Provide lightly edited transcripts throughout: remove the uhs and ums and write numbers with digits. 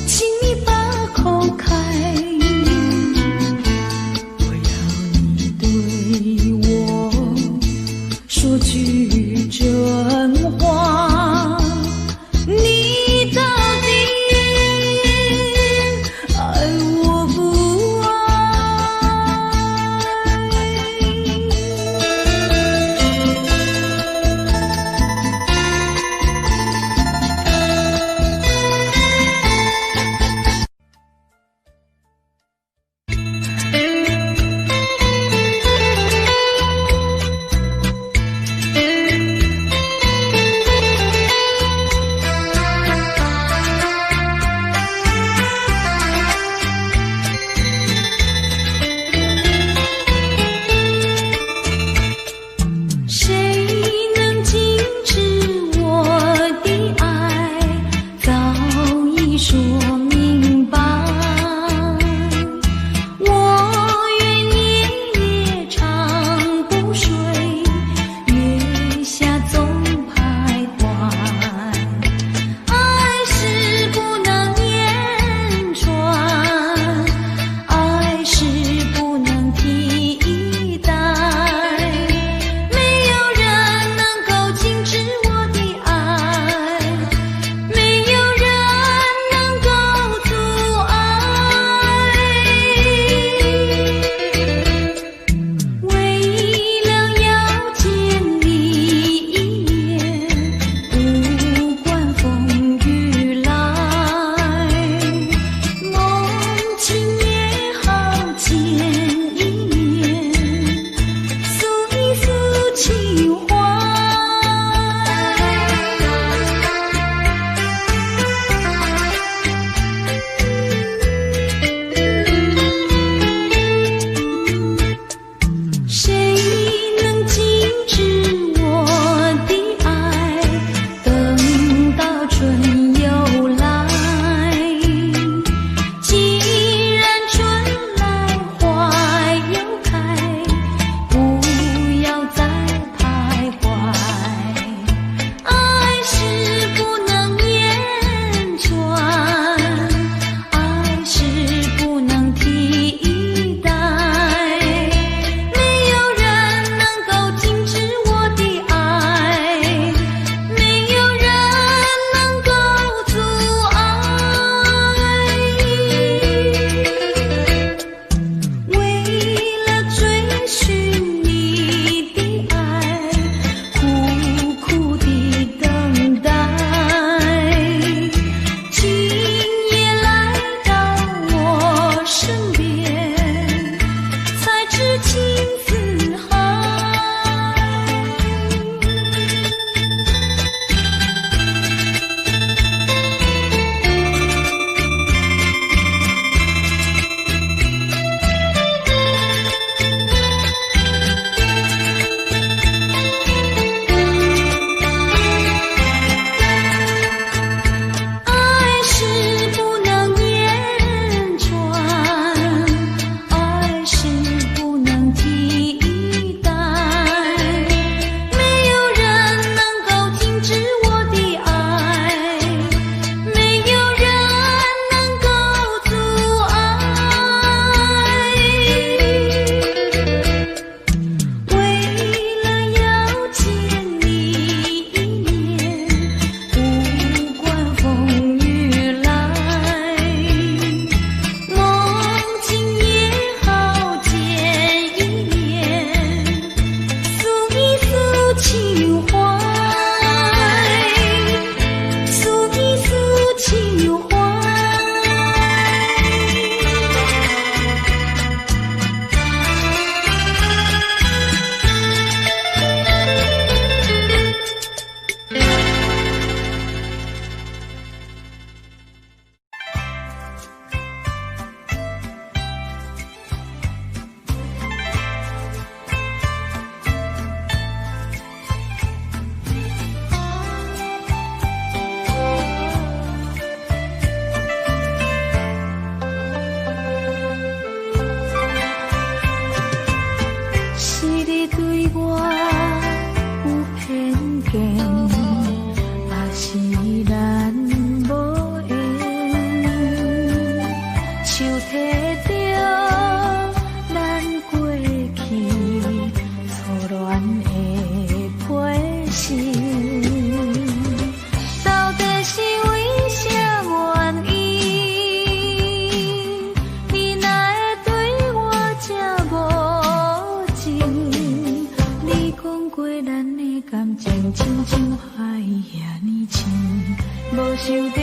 请你把口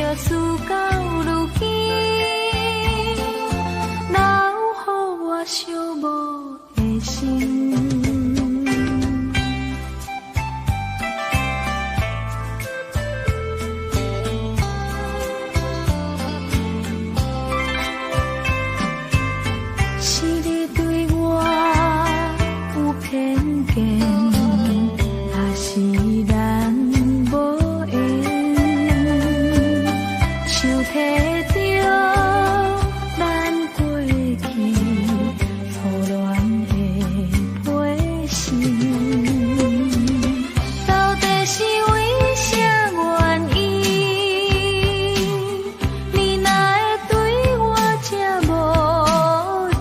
着事到如今，留予我寂寞的心。是你对我有偏见，还是咱无缘？像提着咱过去错乱的批信，到底是为啥原因？你哪会对我这无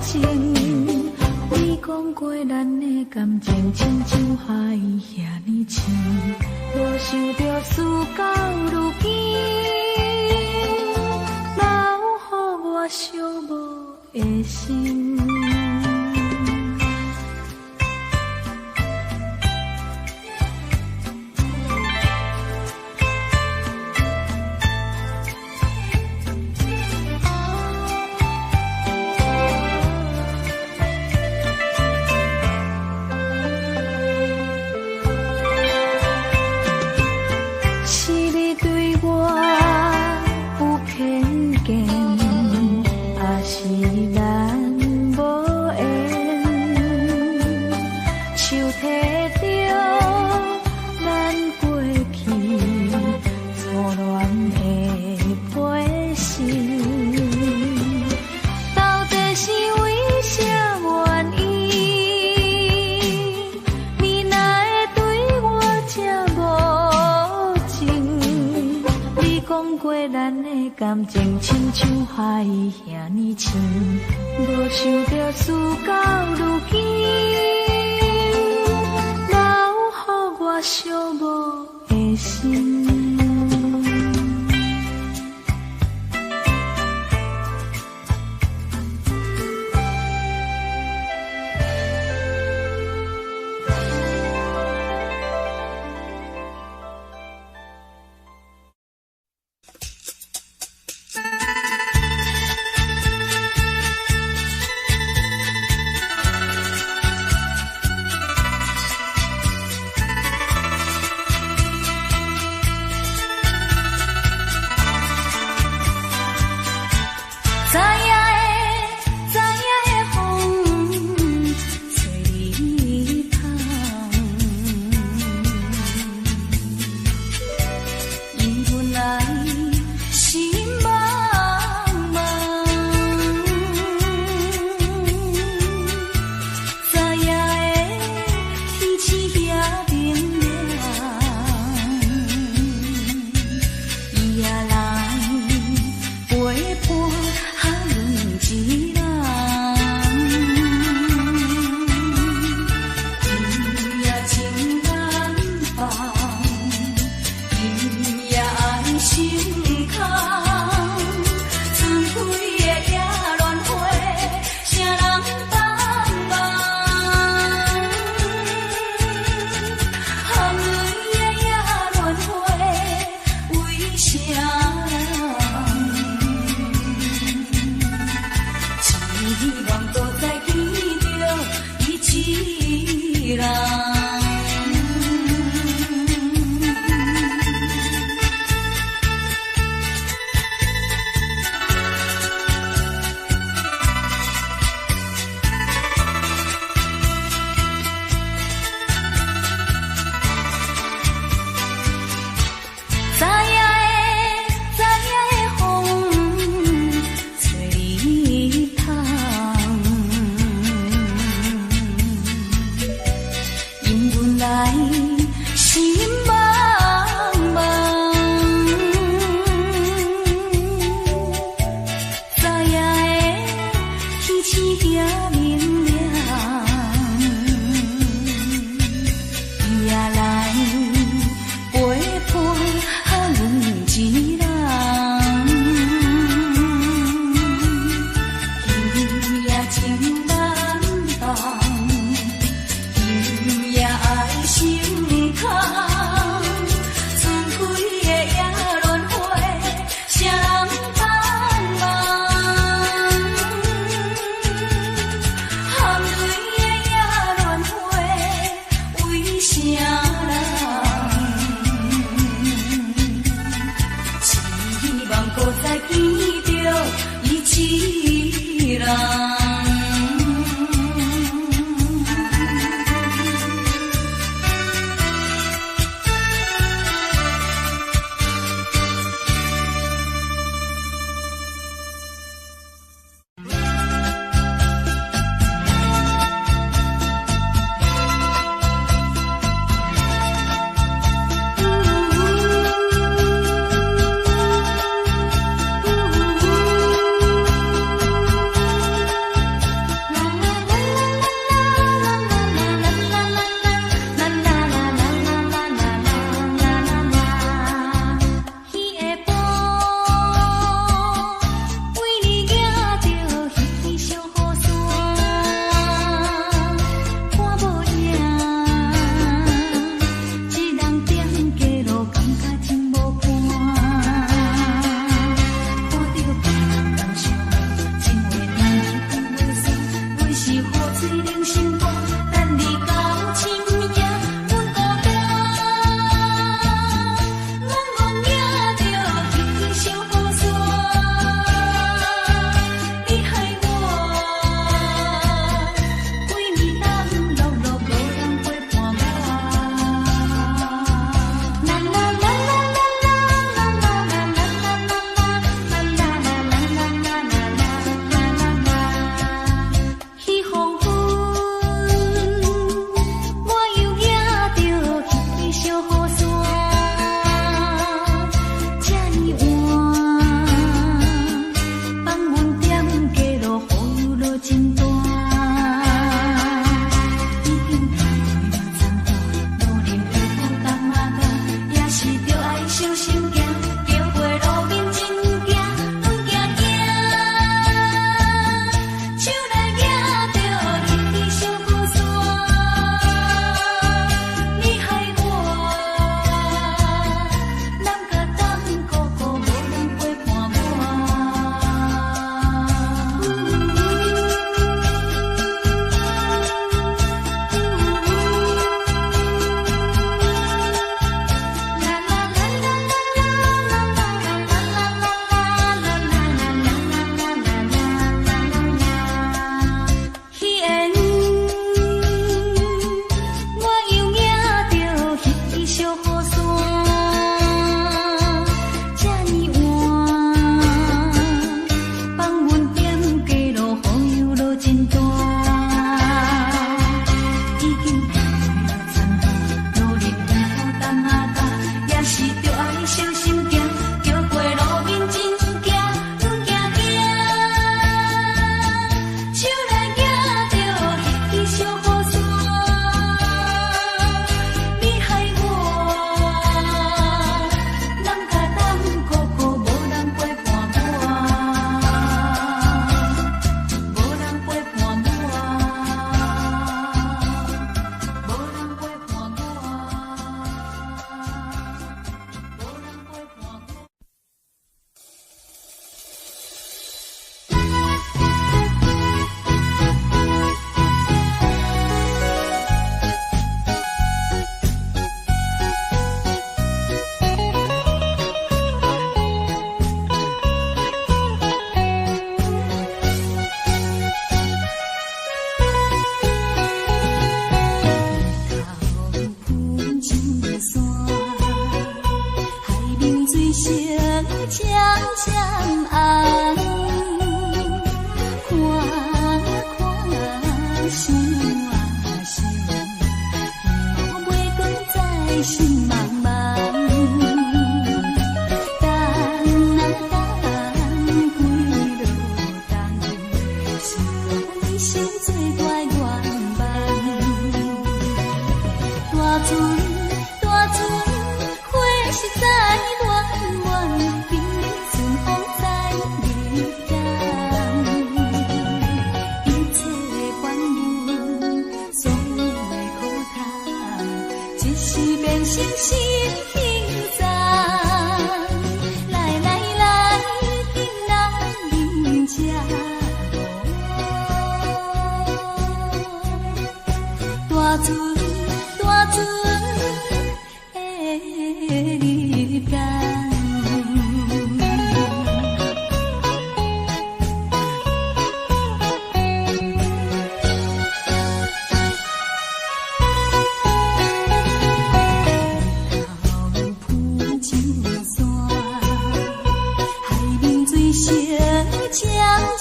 情？你讲过咱的感情，亲像海遐尼深，我想着事到如今，留予我寂寞的心。是你对我有偏见，还是咱无缘？像提着咱过去错乱的批信，到底是为啥原因？你哪会对我这无情？你讲过咱的感情，亲像海遐尼深，无想着事到如今，留予我寂寞的心。是人。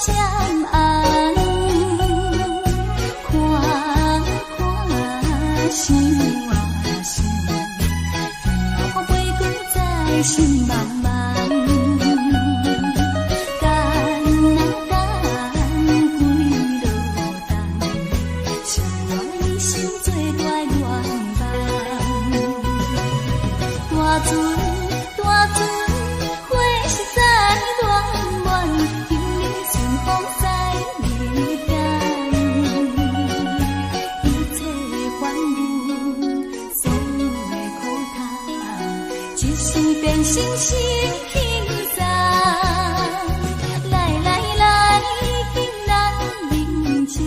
闪红，看看想啊想，我飞滚在心茫茫。心心轻松，来来来，今咱饮茶。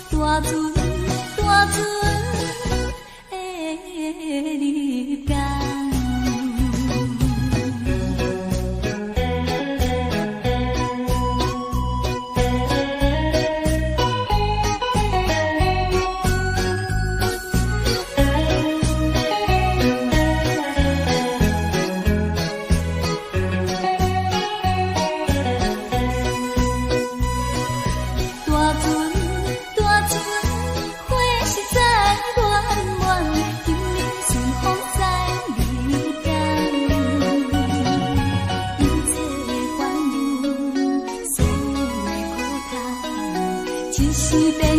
大船大船的日光。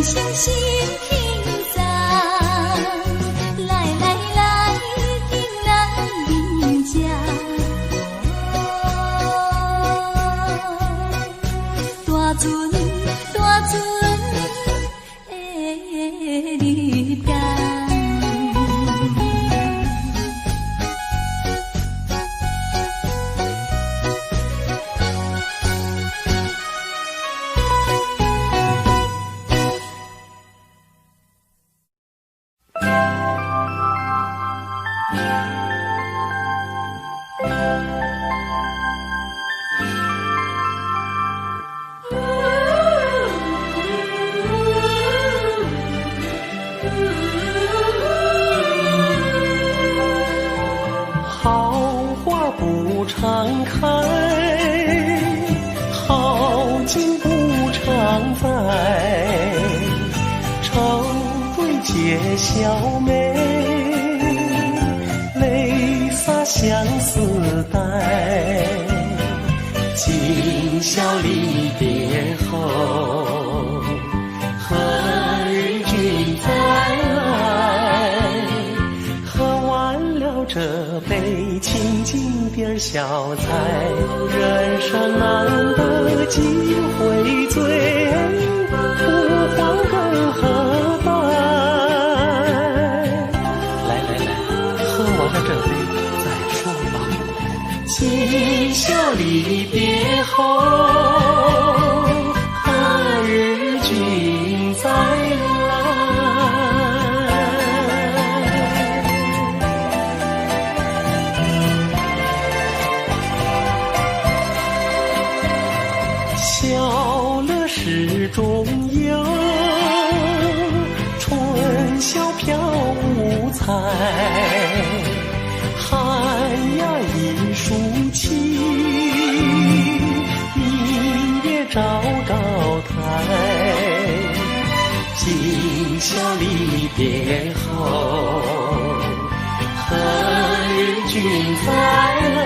心心轻松，来来来，今咱饮茶。大船大船的日光。常开，好景不常在。愁对解笑眉，泪洒相思带。今宵离别后，何日君再来？喝完了这杯清静点小菜，人生难得几回醉，不欢更何待？来来来，喝完了这杯再说吧。今宵离别后，何日君再来？笑乐始终有，春宵飘无彩。寒鸦已舒气，明月照照台。今宵离别后，何日君再来？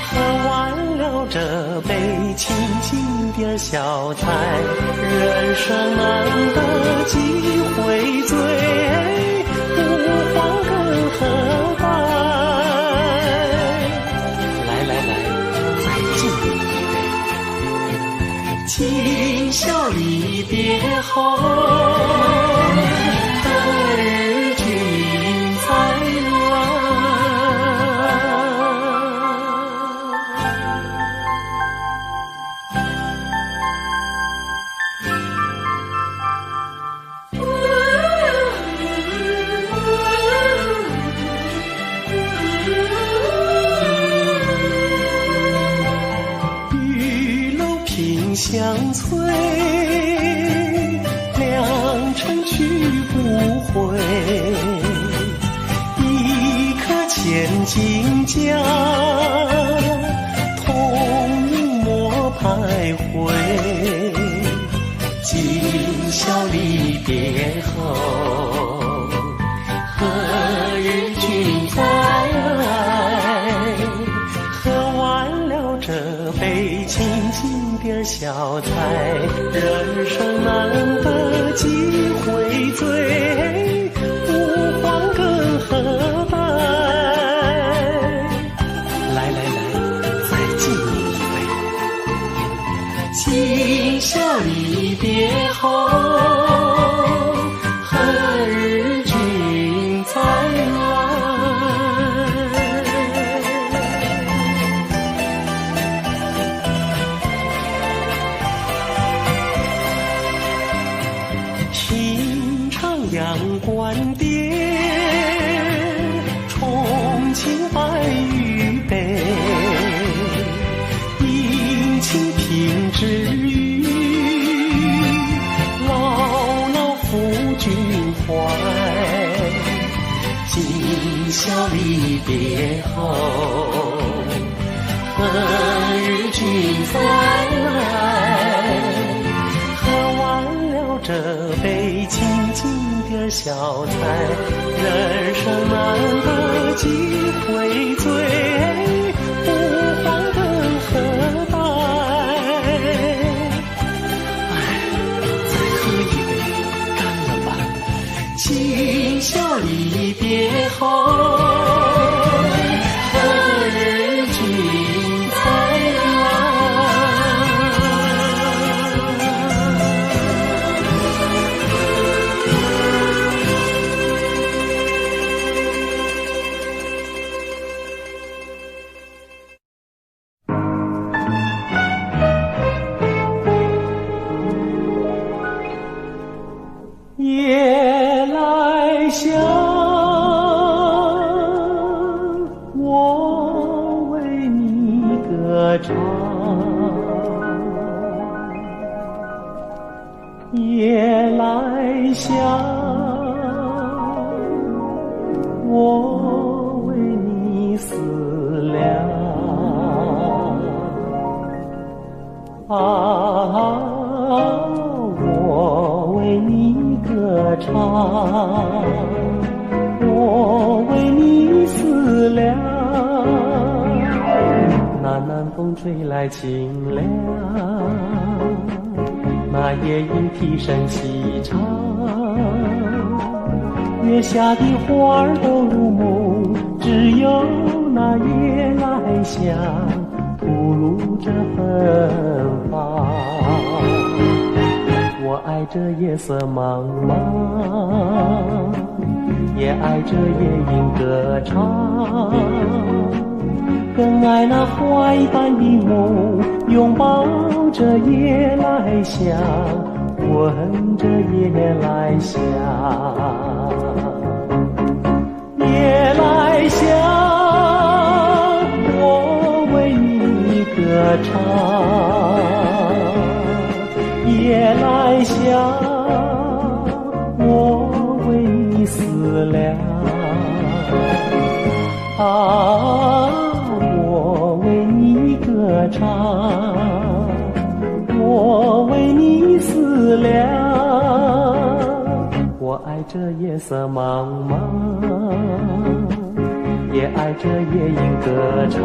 喝完了这杯清静点小菜，人生难得几回醉，不欢更何待？来来来，再敬一杯。今宵离别后，何日君再来？相催，良辰去不回，一颗浅千金家，同饮莫徘徊。今宵离别后，何日君再来？喝完了这杯清静点小菜，人生难得几回醉，不欢更何待？来来来，再敬你一杯。今宵离别后，何日君再来？平常阳关殿，重庆白玉杯，饮清平之语，牢牢抚君怀。今宵离别后，何日君再来？喝完了这杯清静点小菜，人生难得几回醉，不欢更何待？再喝一杯，干了吧！今宵离别后，何日君再来？夜来香，我为你歌唱。夜来香，我为你思量。我为你歌唱，我为你思量。那南风吹来清凉，那夜莺啼声细唱，月下的花儿都入梦，只有那夜来香吐露着芬芳。我爱这夜色茫茫，也爱这夜莺歌唱，更爱那花一般的梦，拥抱着夜来香，闻着夜来香。夜来香，我为你歌唱。夜来香，我为你思量。我为你歌唱，我为你思量。我爱这夜色茫茫，也爱这夜莺歌唱，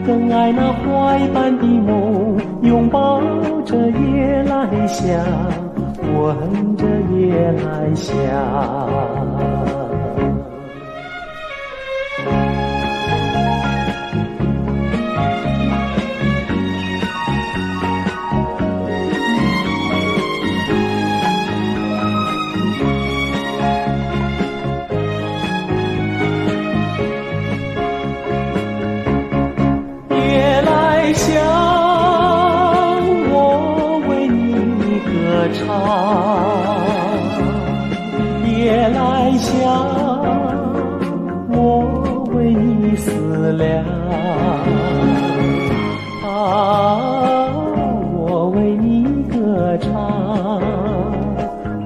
更爱那花一般的梦，拥抱着夜来香，闻着夜来香。夜来香，我为你思量。我为你歌唱，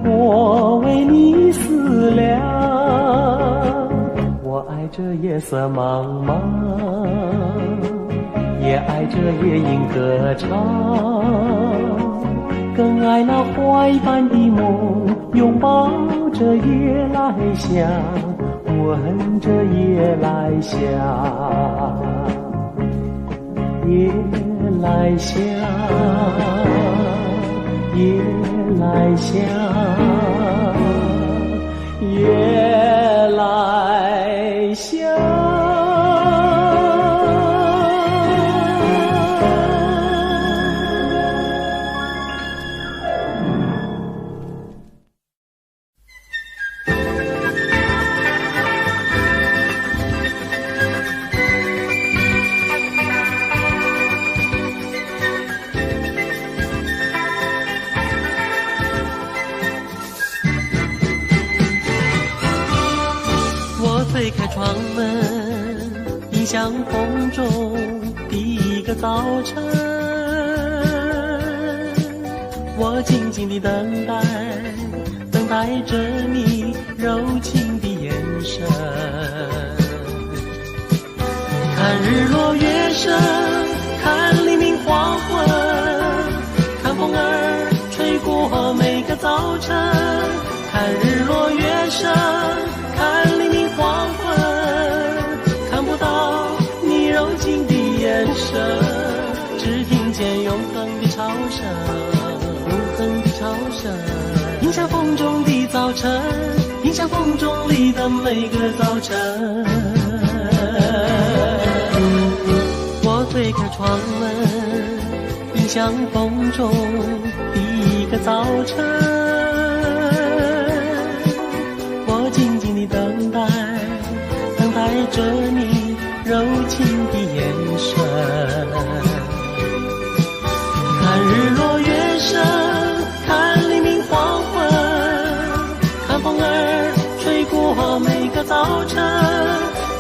我为你思量。这夜色茫茫，也爱这夜莺歌唱，更爱那怀伴的梦，拥抱着夜来香，闻着夜来香，夜来香，夜来香，夜来香。推开窗门，迎向风中第一个早晨。我静静地等待，等待着你柔情的眼神。看日落月升，看黎明黄昏，看风儿吹过每个早晨。看日落月升，看黎明黄昏，看不到你柔情的眼神，只听见永恒的潮声，永恒的潮声，迎向风中的早晨，迎向风中里的每个早晨。我推开窗门，迎向风中第一个早晨。静静地等待，等待着你柔情的眼神。看日落月升，看黎明黄昏，看风儿吹过每个早晨。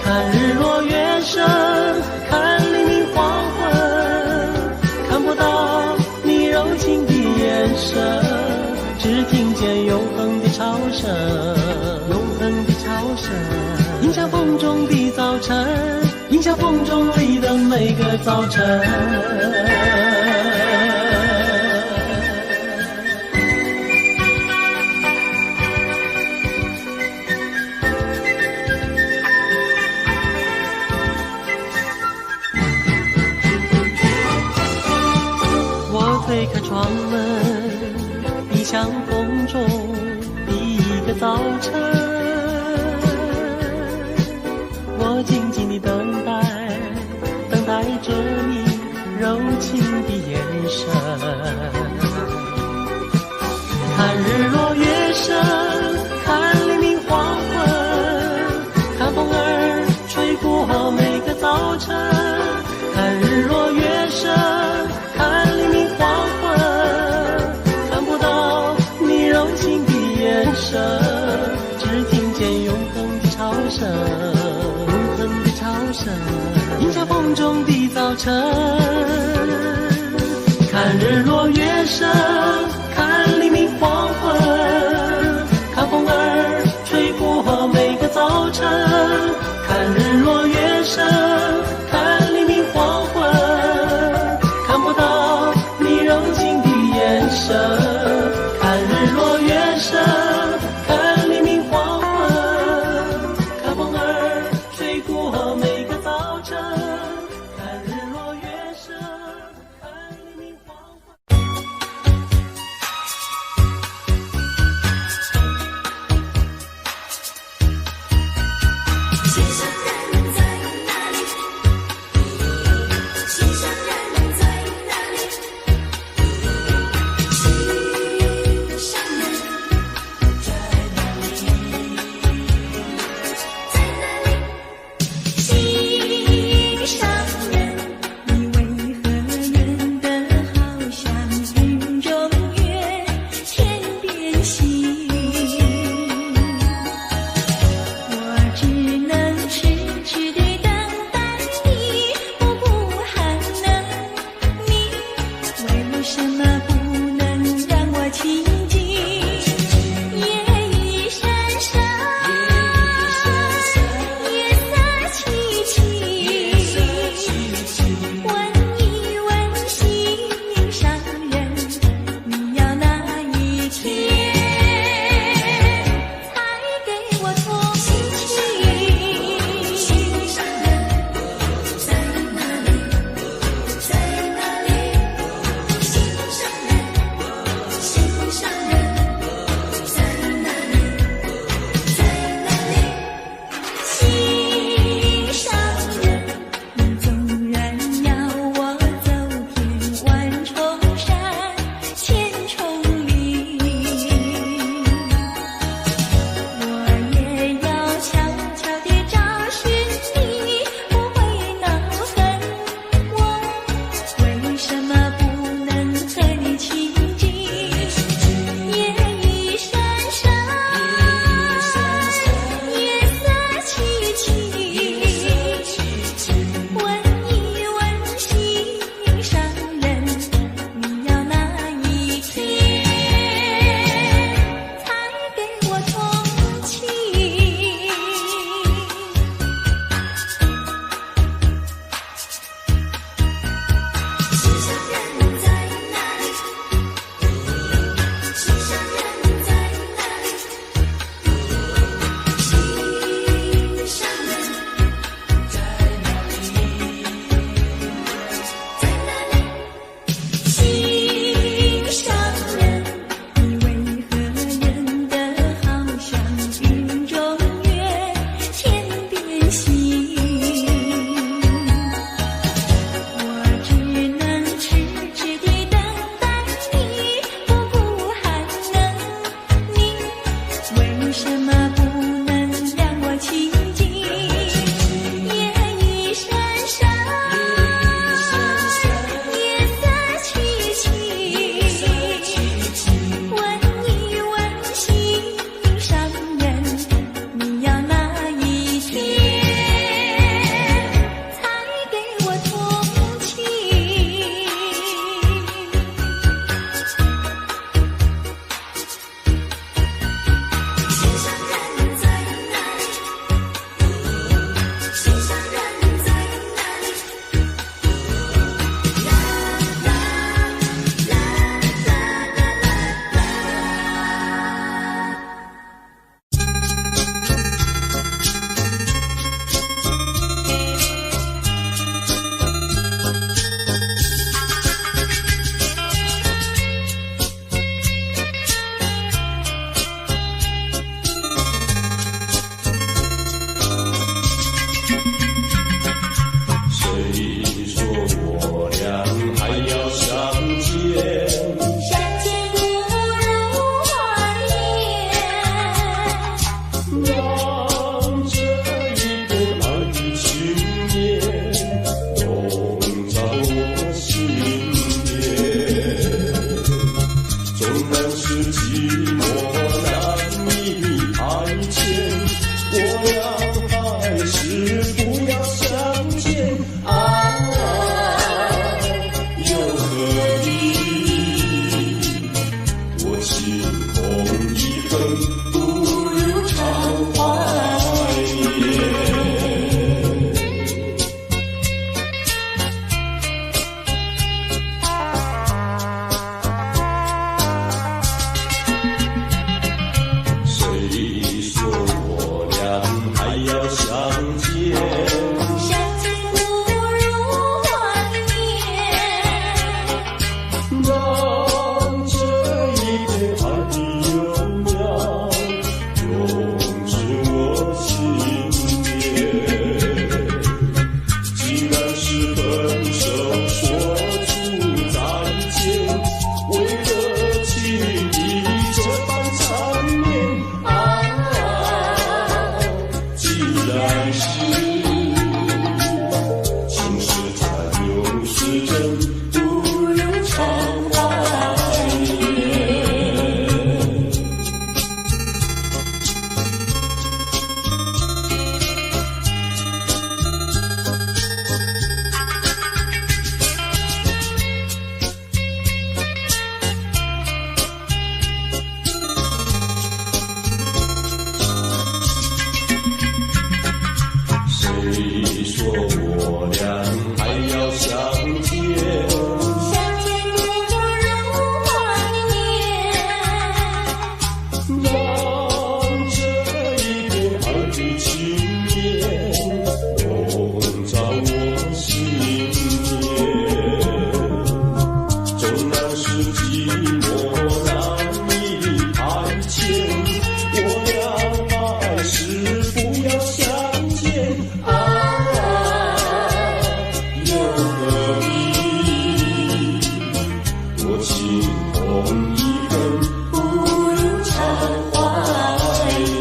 看日落月升，看黎明黄昏，看不到你柔情的眼神，只听见永恒的潮声，永恒的潮声，迎向风中的早晨，迎向风中里的每个早晨。我推开窗门，迎向风中第一个早晨。我静静地等待，等待着你柔情的眼神。看日落月升，看黎明黄昏，看风儿吹过每个早晨。看日落月升，看黎明黄昏，看不到你柔情的眼神，只听见永恒的潮声，永恒的潮声，迎向风中的早晨。看日落月升，看黎明黄昏，看风儿吹过每个早晨。看日落月升，看黎明黄昏，看不到你柔情的眼神。看日落月升，看黎明黄昏，看风儿吹过每个早晨。看日落月升，看黎明黄昏。还要相见。相见不如怀念，让这一片爱的幼苗永植我心田。既然是分手说出再见，为了情谊这般缠绵啊，既然是情是残留是真，不如常怀念。谁说我俩还要相见？相见不如怀念，让这一片爱的情念笼罩我心田。纵然是寂寞难以排遣，我俩还是不要相见啊，有何意？多情同一根，不如常怀念。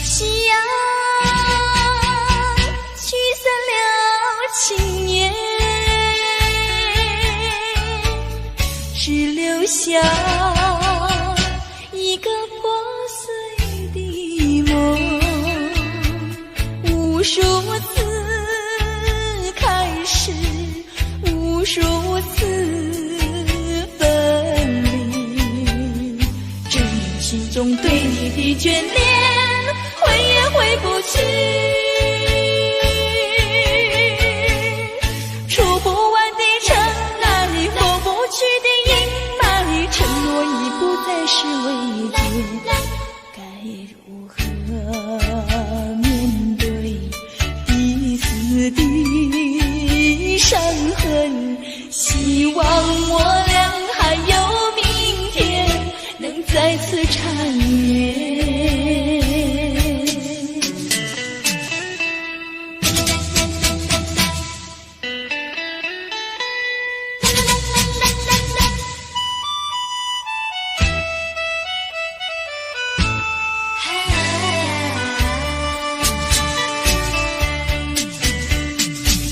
夕阳驱散了情念，只留下一个破碎的梦。无数次开始，无数次分离，只因心中对你的眷恋，回也回不去。触不完的尘埃，过不去的阴霾，承诺已不再是唯一，该如何面对彼此的伤痕？希望我俩还有明天，能再次缠绵。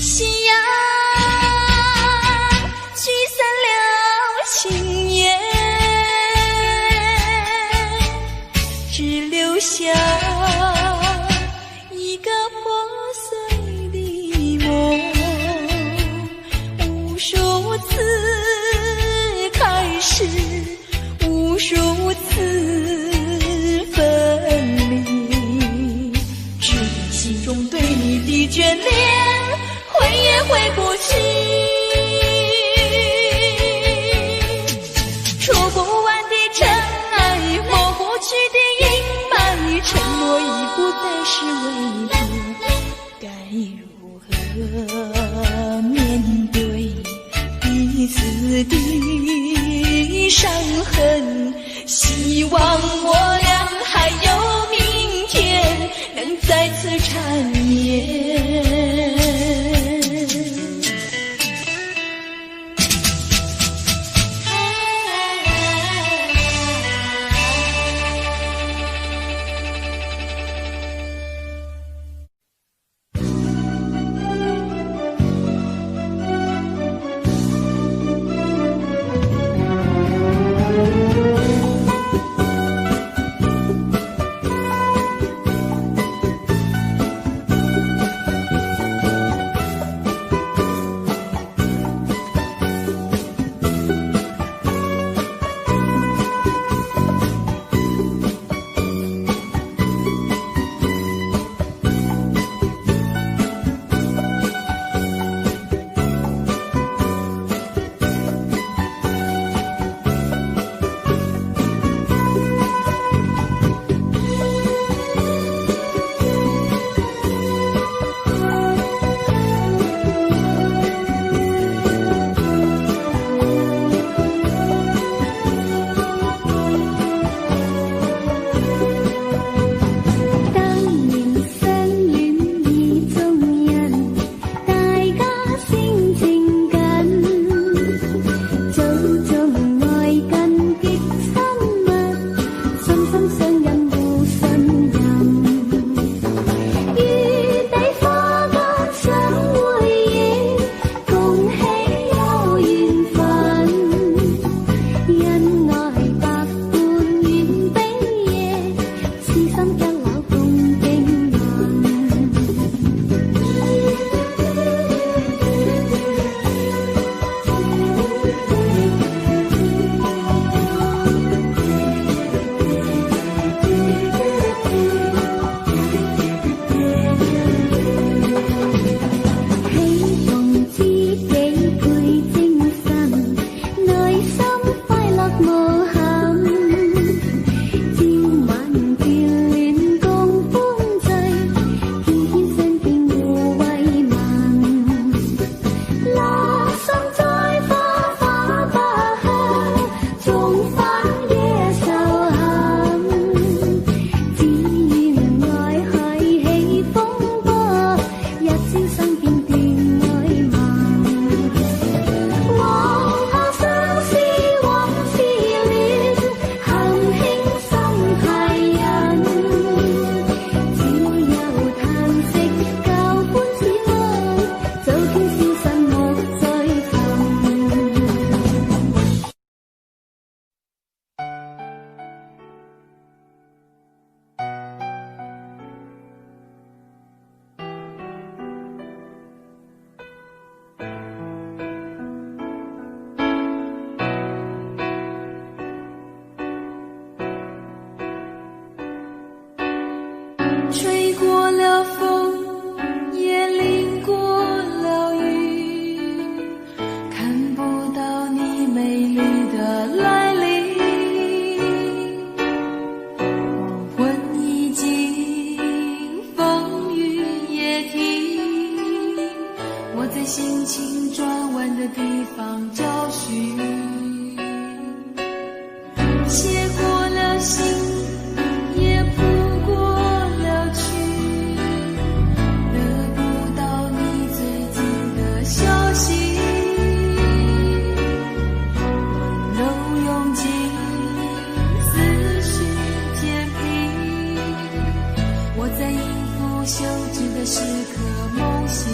夕阳驱散了情念，只留下一个破碎的梦。无数次开始，无数次分离，只因心中对你的眷恋，回也回不去。触不完的尘埃，抹不去的阴霾，承诺已不再是唯一，该如何面对彼此的伤痕？希望我俩还有明天，能再次缠绵。吹过了风，也淋过了雨，看不到你美丽的来临。黄昏已经，风雨也停，我在心情转弯的地方找寻，写过了信，也谱过了曲，得不到你最近的消息。温柔涌进思绪渐平，我在应付休止的时刻梦醒，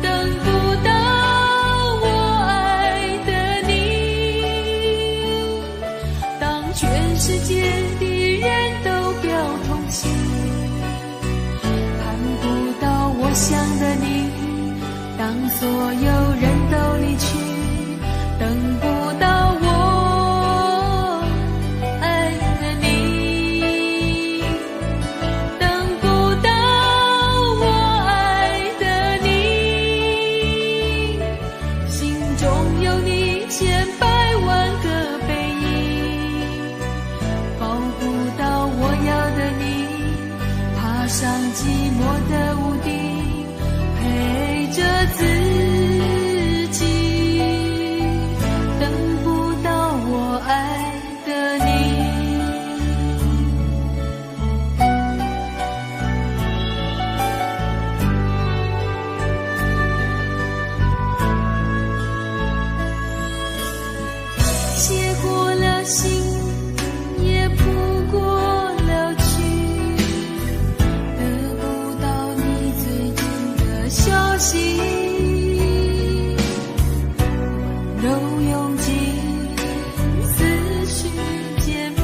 等不到我爱的你，当全世界的人都表同心，看不到我想的你，当所有人都离去，等不到我爱的你，等不到我爱的你，心中有你千百万个背影，抱不到我要的你，爬上寂寞的屋顶，陪着自己，等不到我爱的你。写过了信，也谱过了曲，得不到你最近的消息。温柔涌进思绪渐平，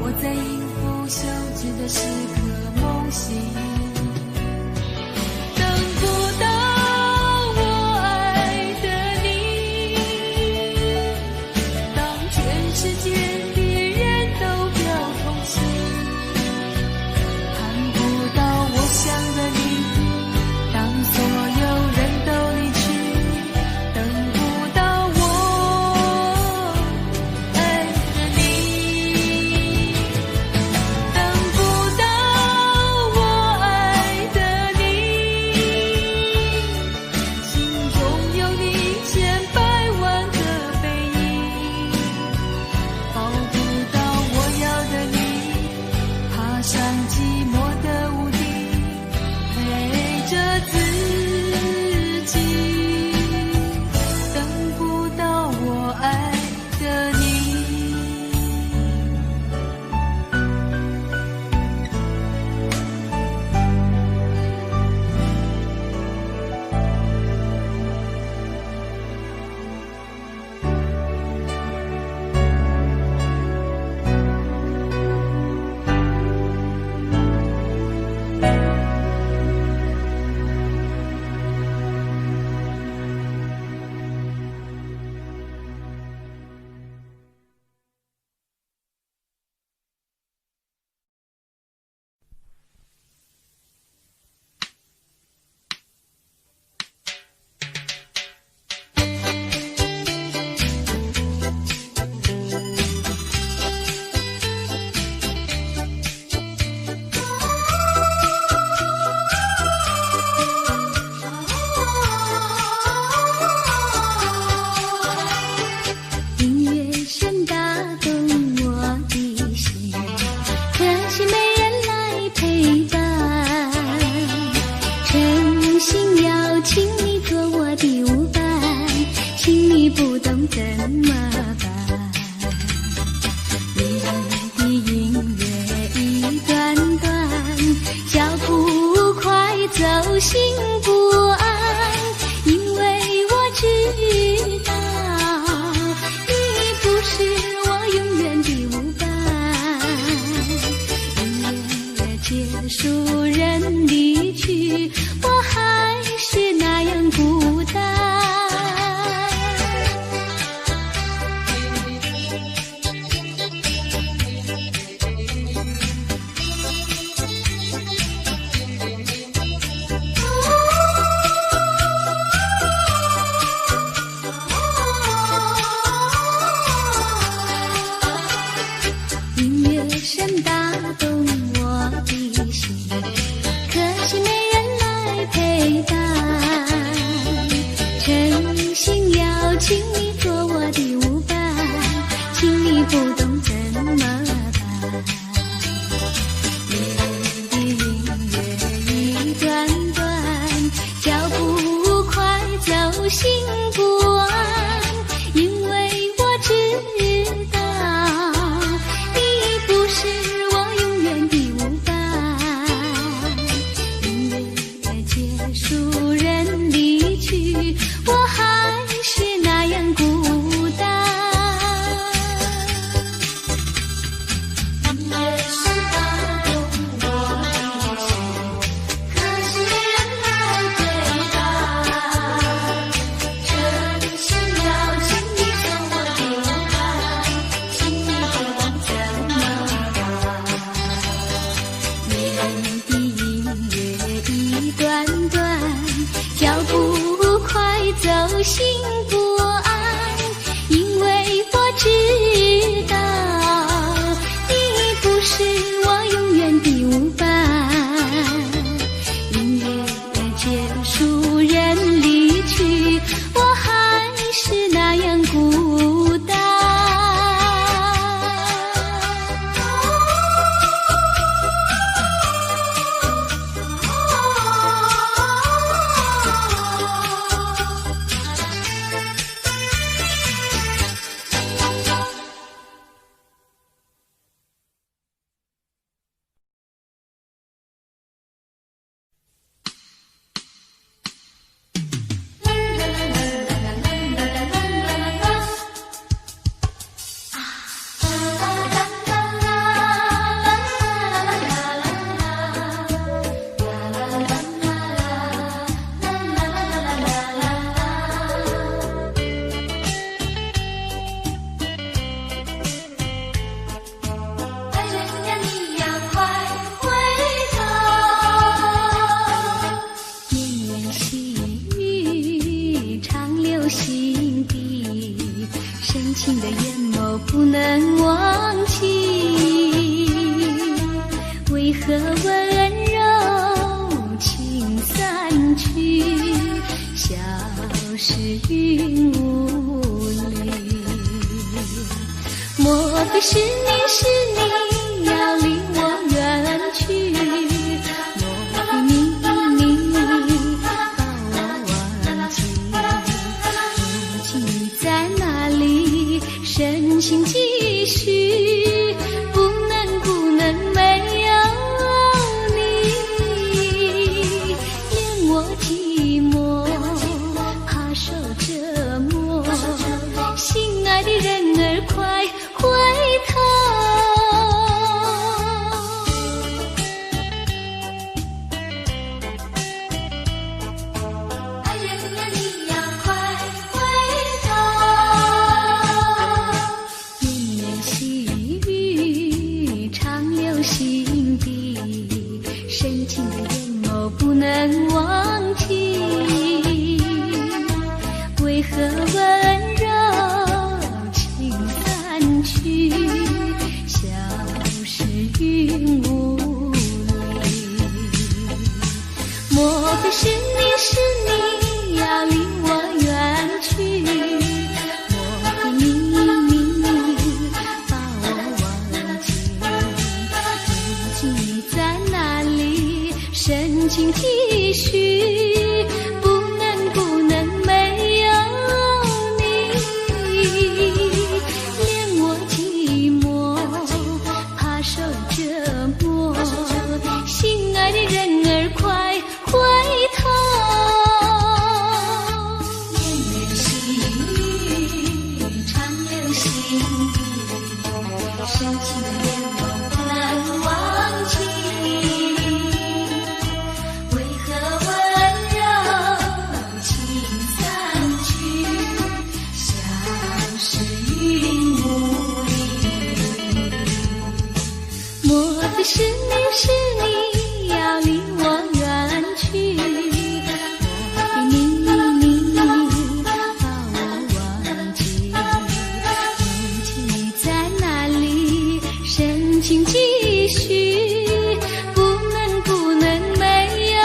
我在应付休止的时刻梦醒，等不到我爱的你，当全世界的人都表同心，看不到我想的你，当所有人都离去，等不到我爱的你，等不到我爱的你，心中有你千百万个背影，抱不到我要的你，爬上寂寞的屋顶，陪着自己，等不到我爱的你。是云雾里。莫非是你要离我远去？莫非你把我忘记？如今你在哪里？深情继续，不能没有你，连我寂寞，怕受折磨。心爱的人儿，快回头！爱人呀，你要快回头！绵绵细雨长留心底，深情的眼眸不能忘记。为何温柔情散去，消失云雾里？莫非是你要离我远去？莫非你把我忘记？如今你在哪里？深情继续，不能没有你，连我寂寞，怕受折磨。心爱的人儿，快回头！绵绵细雨长留心底，深情的眼眸不能忘记。为何温柔情散去，消失云雾里？莫非是你要离我远去？莫非你把我忘记？如今你在哪里？深情继续，不能没有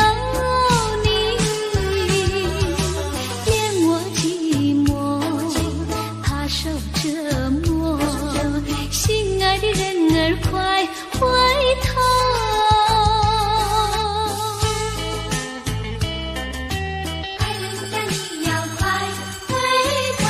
你，连我寂寞，怕受折磨。心爱的人儿，快回头！爱人呀，你要快回头！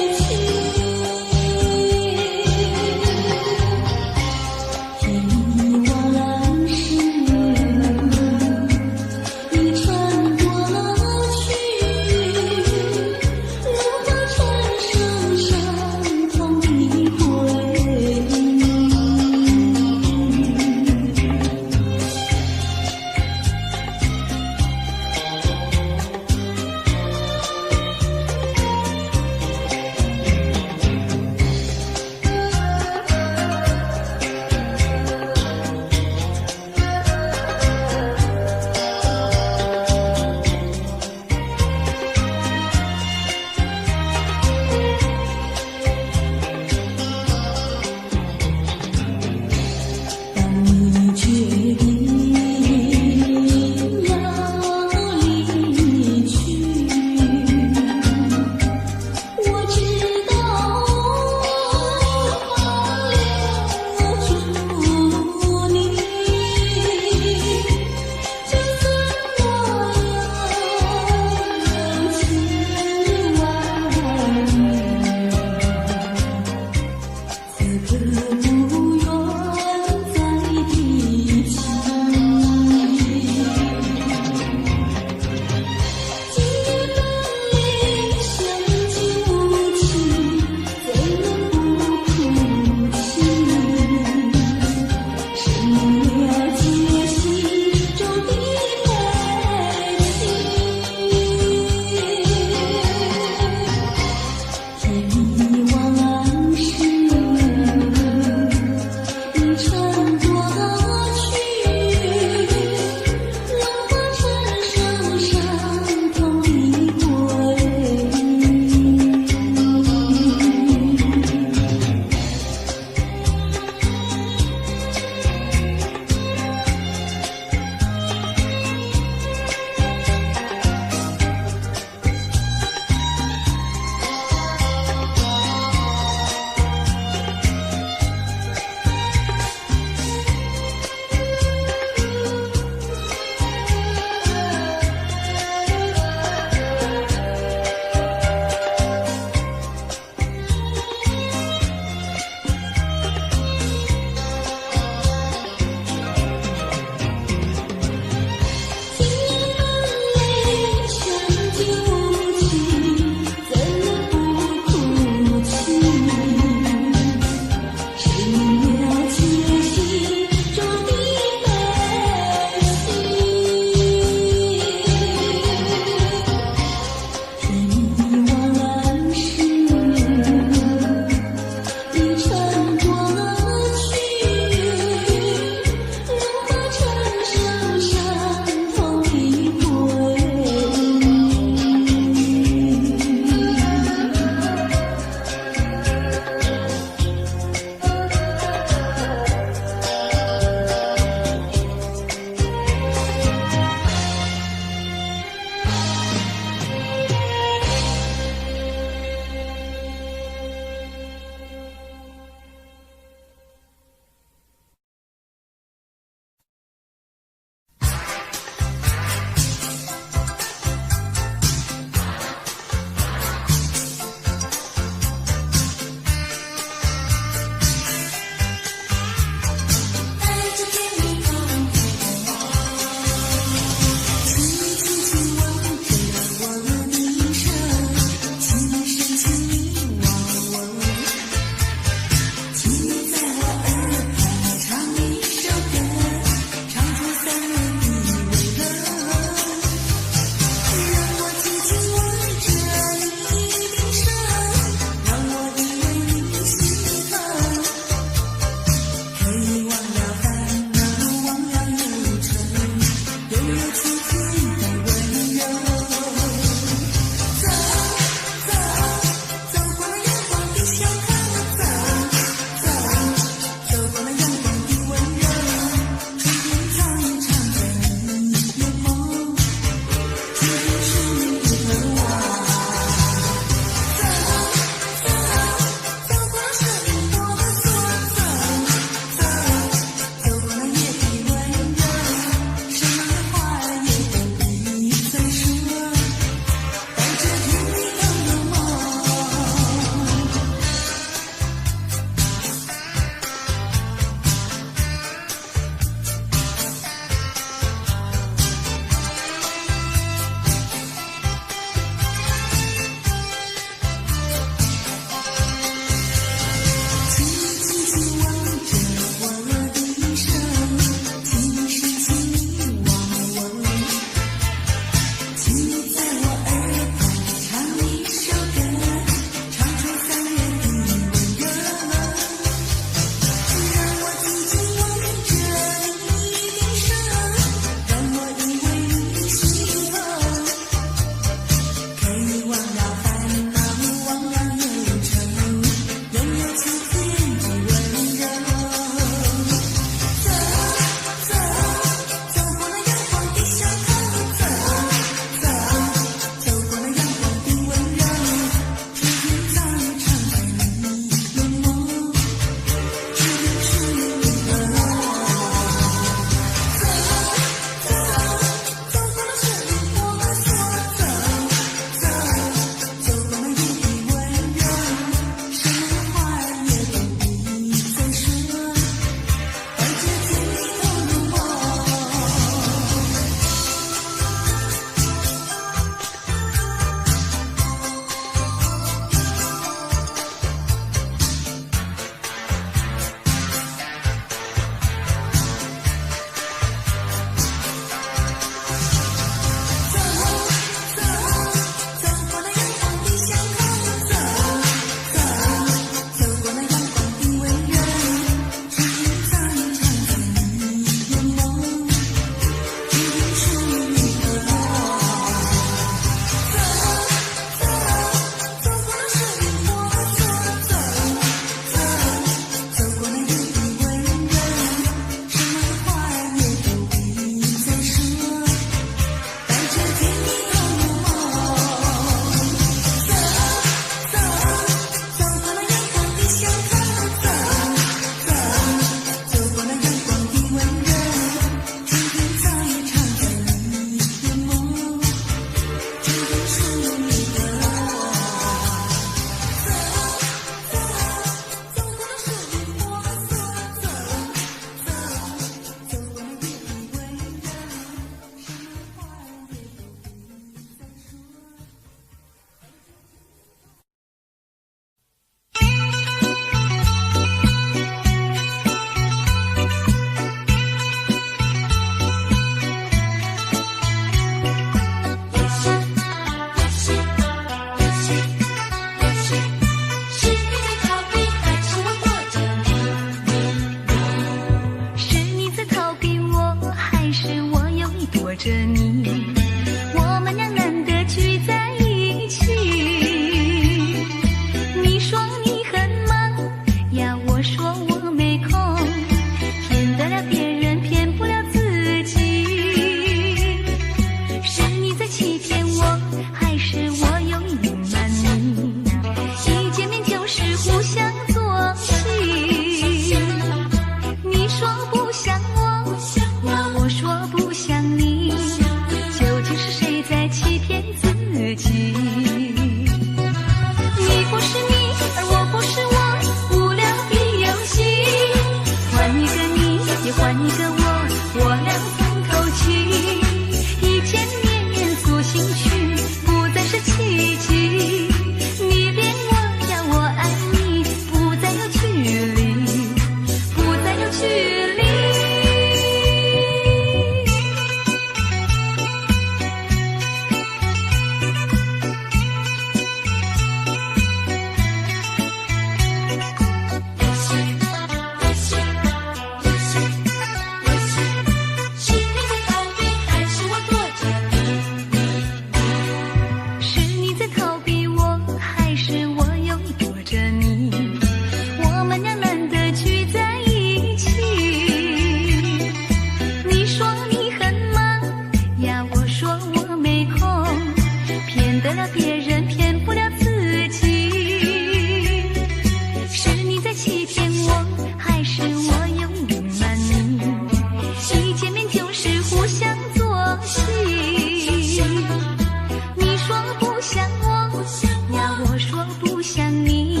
想你，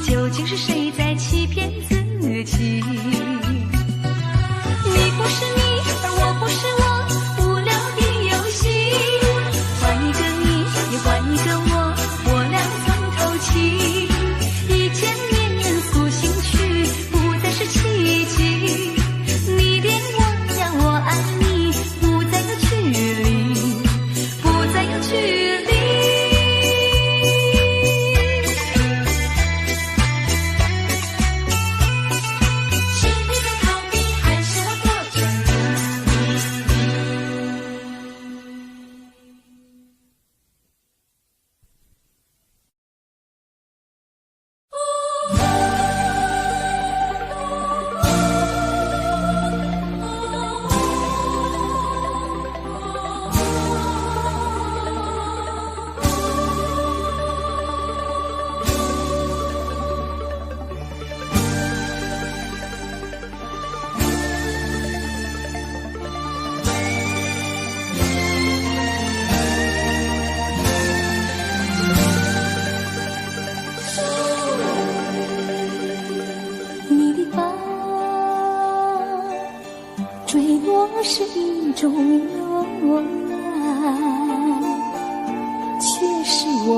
究竟是谁在欺骗自己？你不是你，而我不是我，无聊的游戏。换一个你，也换一个我，我俩从头起。一见面诉心曲，不再是奇迹。你恋我呀，我爱你，不再有距离，不再有距离。是你在逃避，还是我多着呢？你的发坠落是一种悠然，却是我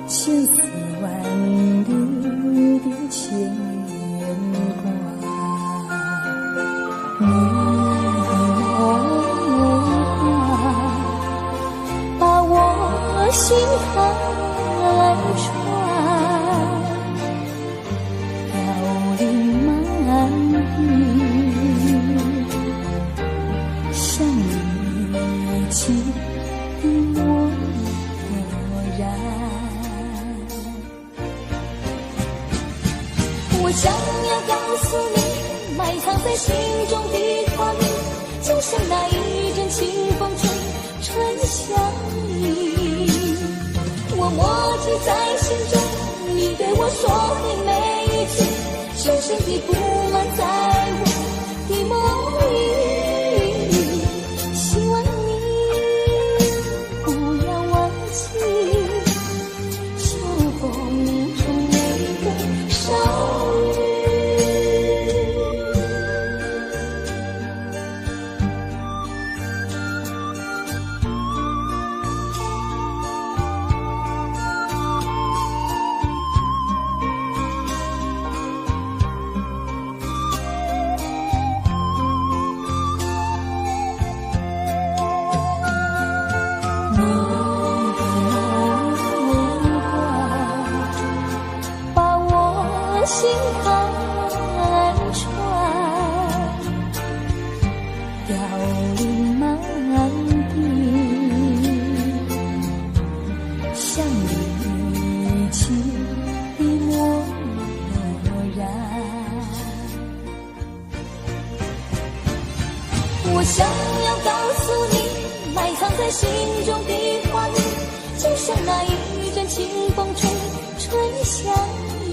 千丝万缕的牵挂。你的梦把我心坎穿，飘零满地，像你起的漠然。我想要告诉你，埋藏在心中的画面，就像那一阵清风吹，春相依。我默记在心中，你对我说的每一句，深深地布满在我的梦里。希望你不要忘记秋风中那个少女。心坎穿，凋零满地，像你起的漠然。我想要告诉你，埋藏在心中的画面，就像那一阵清风吹，春相依。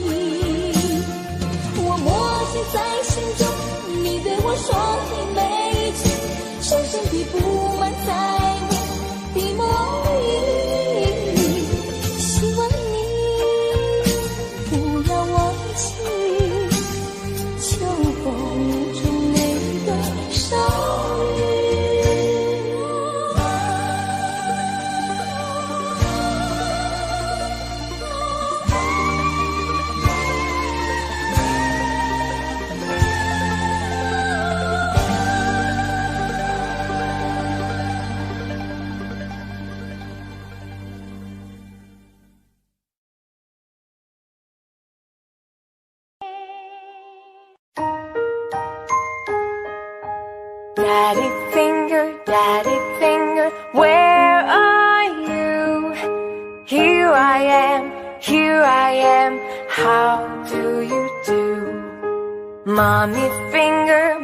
我默记在心中，你对我说的每一句，深深地布满在我的梦里。希望你不要忘记秋风中那个少女。Daddy finger, where are you? Here I am, how do you do? Mommy finger,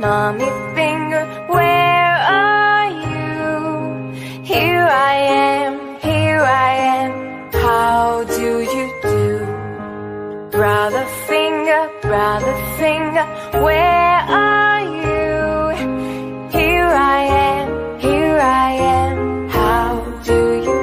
where are you? Here I am, how do you do? Brother finger, where are you? Here I am, how do you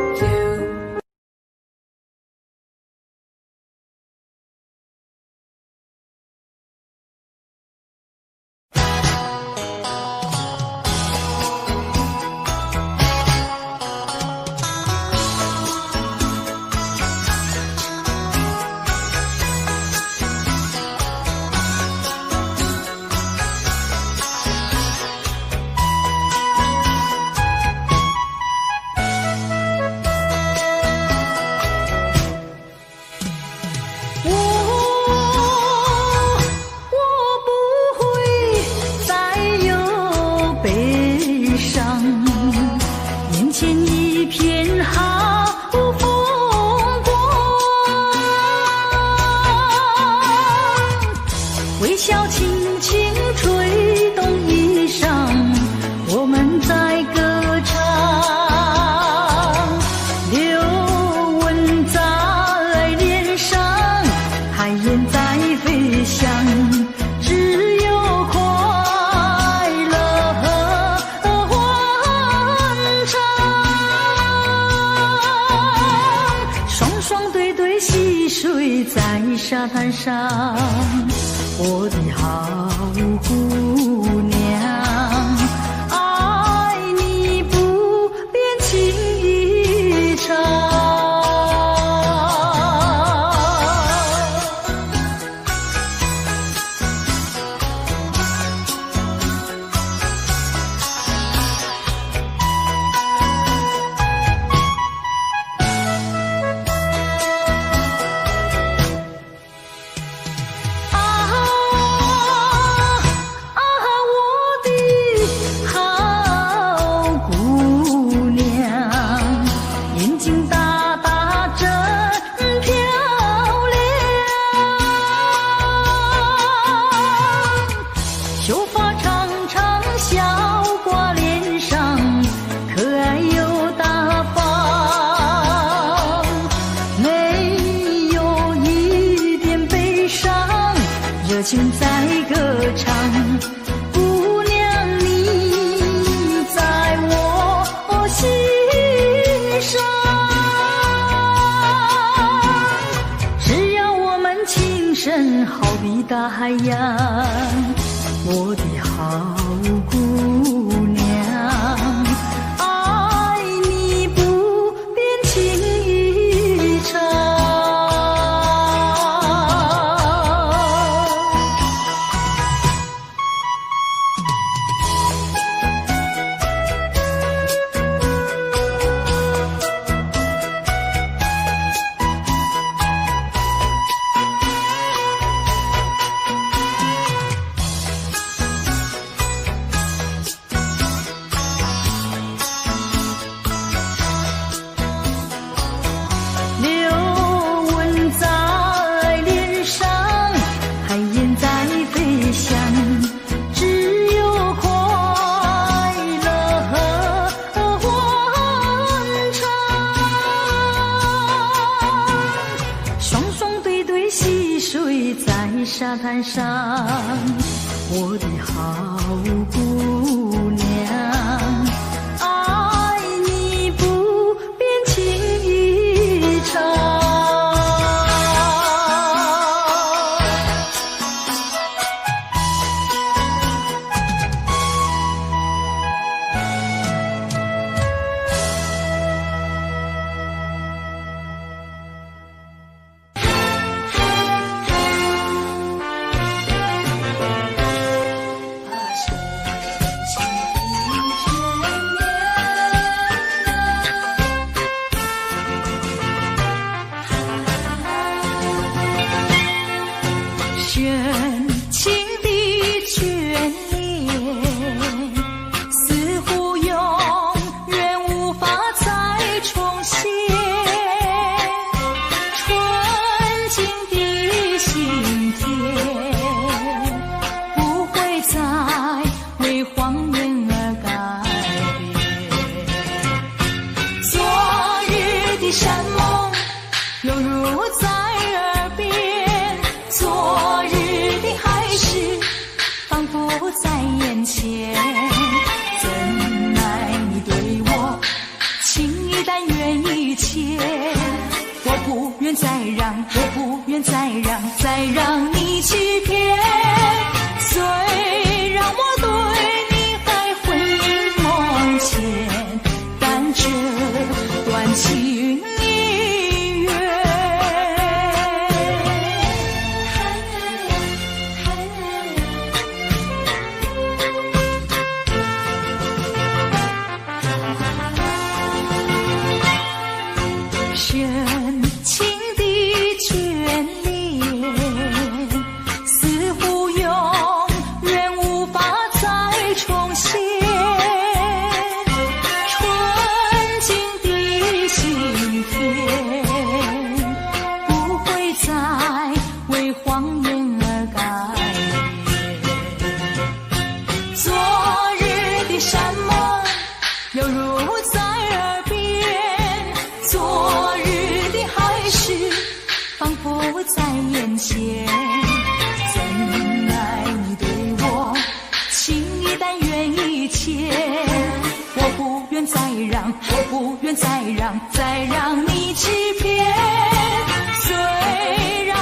睡在沙滩上，我的好姑娘，爱你不变情意长。情在歌唱，姑娘你在我心上，只要我们情深好比大海洋，我的好姑娘，爱你不变情意长。沙滩上，我的好姑娘，爱你不变情意长。再让你欺骗，虽然我对你还魂萦梦牵，但这段情已远。深情的眷恋，似乎永远无法再重现。纯净的心田，不会再为谎言而改变。昨日的山盟，犹如在耳边。昨日的海誓，仿佛在眼前。怎奈你对我情意但愿意切，我不愿再让，我不愿再让，再让你欺骗。虽然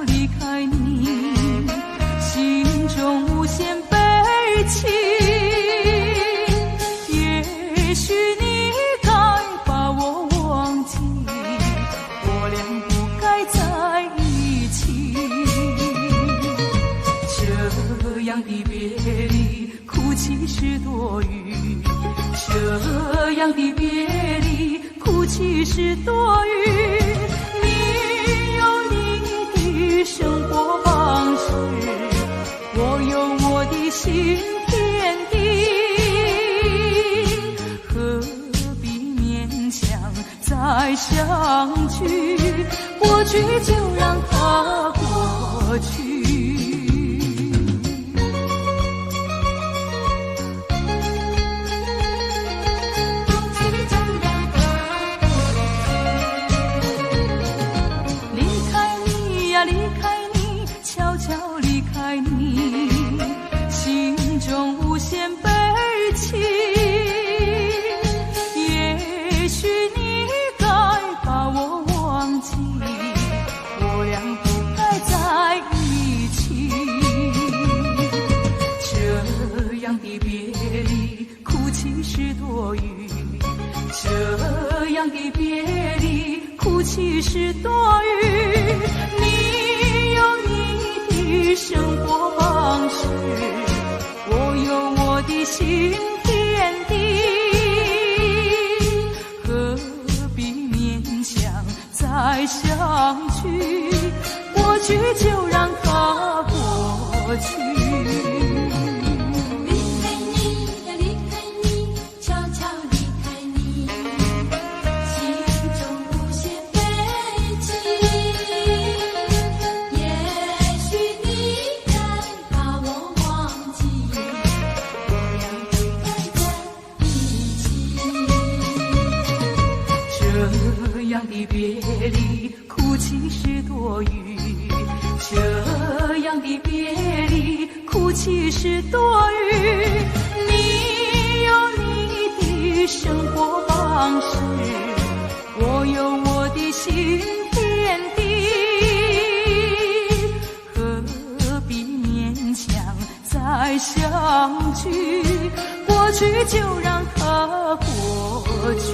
离开你，心中无限悲戚。也许你该把我忘记，我俩不该在一起。这样的别离，哭泣是多余。这样的别离，哭泣是多余。你有你的生活方式，我有我的新天地，何必勉强再相聚？过去就让它过去。离开你，悄悄离开你，心中无限悲戚。也许你该把我忘记，我俩不该在一起。这样的别离，哭泣是多余。这样的别离，哭泣是多余。你有你的生活方式，我有我的新天地，何必勉强再相聚？过去就让它过去。这样的别离，哭泣是多余。这样的别离，哭泣是多余。你有你的生活方式，我有我的新天地，何必勉强再相聚？过去就让它过去。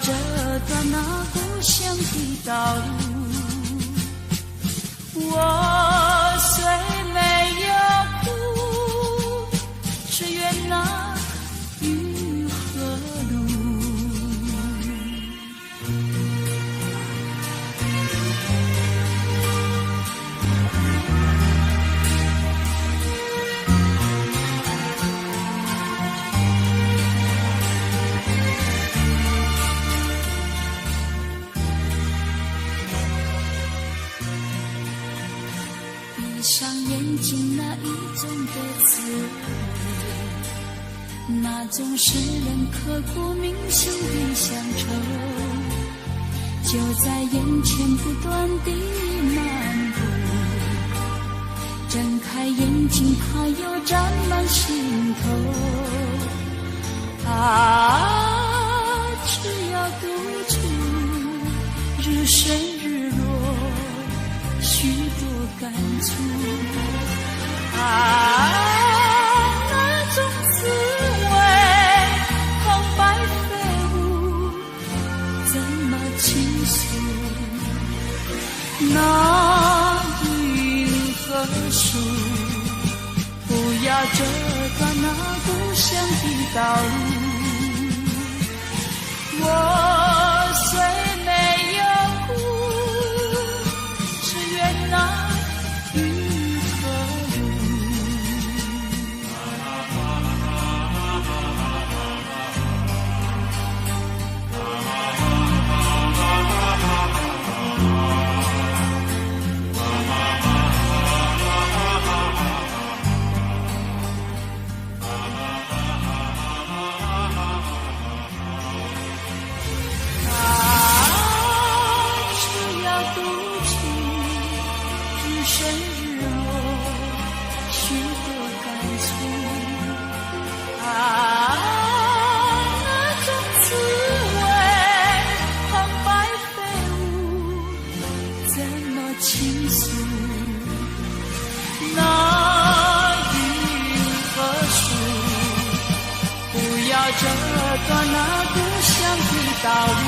这段那故乡的道路。我虽没有哭，只愿那雨和路。闭上眼睛，那一种的滋味，那种使人刻骨铭心的乡愁，就在眼前不断地漫步。睁开眼睛，它又沾满心头。啊，只要独处，日升日落，许多感触。啊，那种滋味，苍白飞舞，怎么倾诉？那云和树，不要遮断那故乡的道路。我虽没有哭，只愿那雨和路。这段那故乡的道路，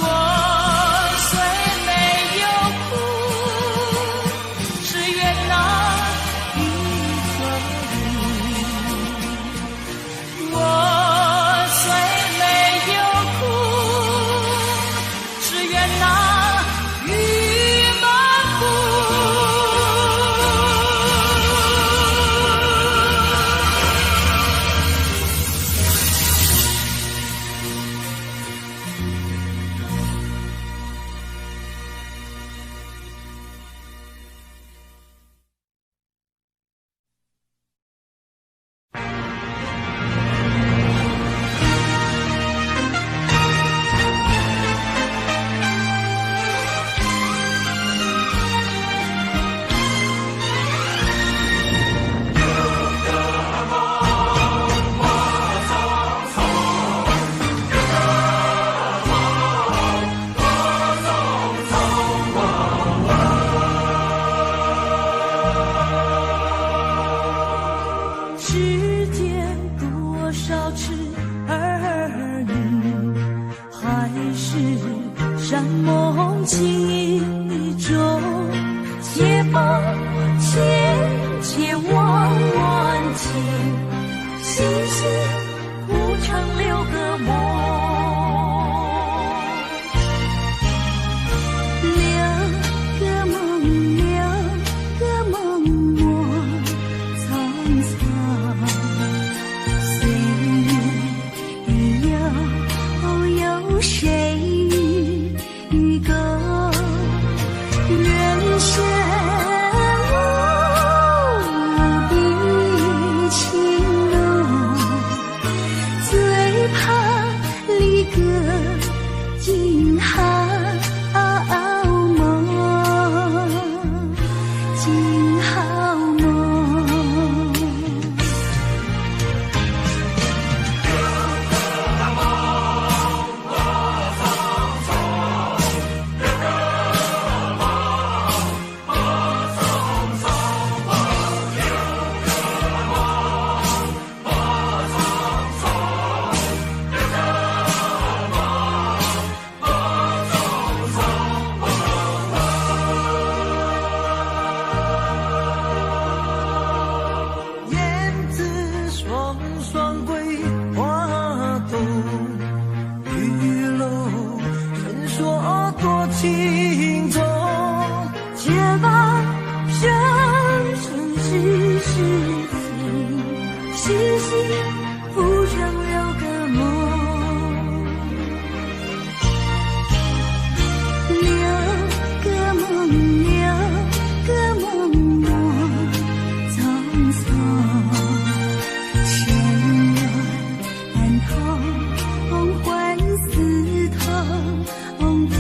我虽没有哭，只愿那雨和路。我虽没有哭，只愿那雨漫步。心中。且把生生世世情，细细铺成了个梦，留个梦，留个梦梦匆匆，尘缘痛，欢似痛中。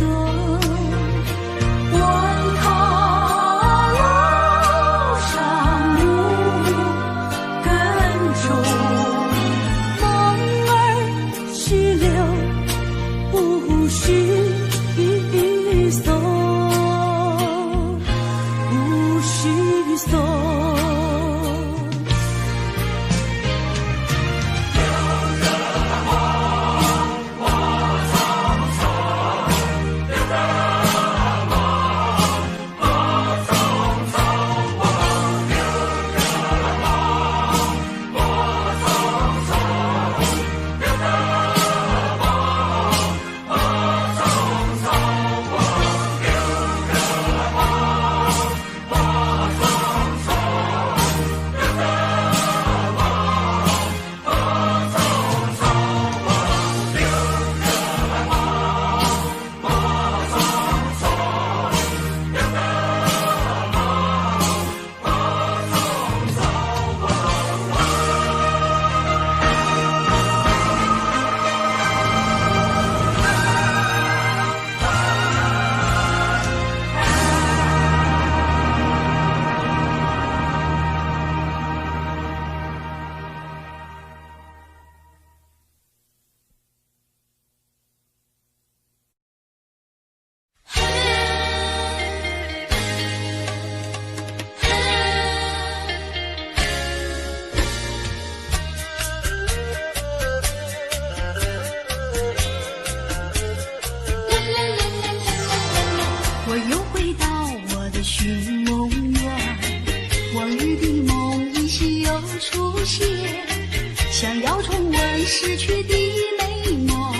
想要重温逝去的美梦，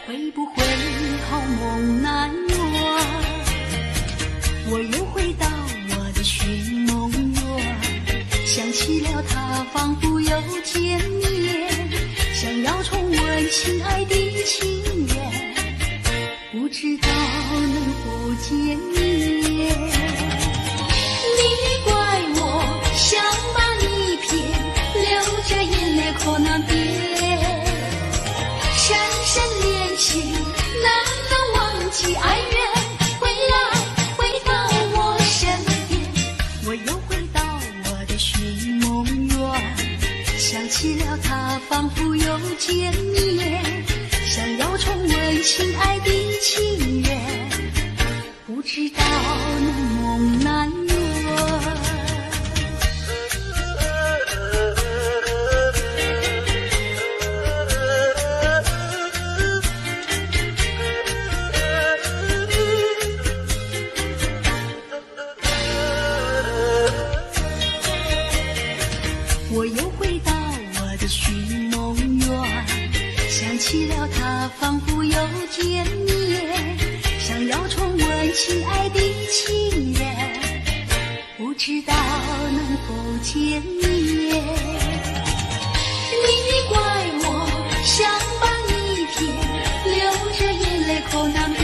会不会好梦难忘？我又回到我的寻梦园，想起了他仿佛又见面，想要重温亲爱的情缘，不知道能否见面。你怪我想把你骗，流着眼泪口难辨，深深恋情难能忘记爱人，回到我身边。我又回到我的寻梦园，想起了他仿佛又见面，想要重温亲爱的情缘，不知道能梦难圆。我又回到我的寻梦园，想起了他仿佛又见面，想要重温亲爱的情缘，不知道能否见面。你怪我想把你骗，流着眼泪口难辨，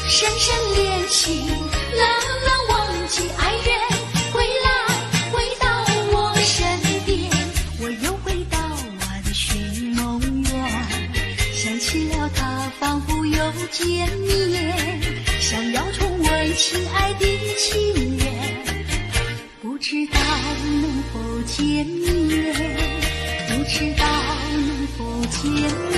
深深恋情难能忘记爱人，回到我身边。我又回到我的寻梦园，想起了他仿佛又见面，想要重温亲爱的情缘，不知道能否见面，不知道能否见面。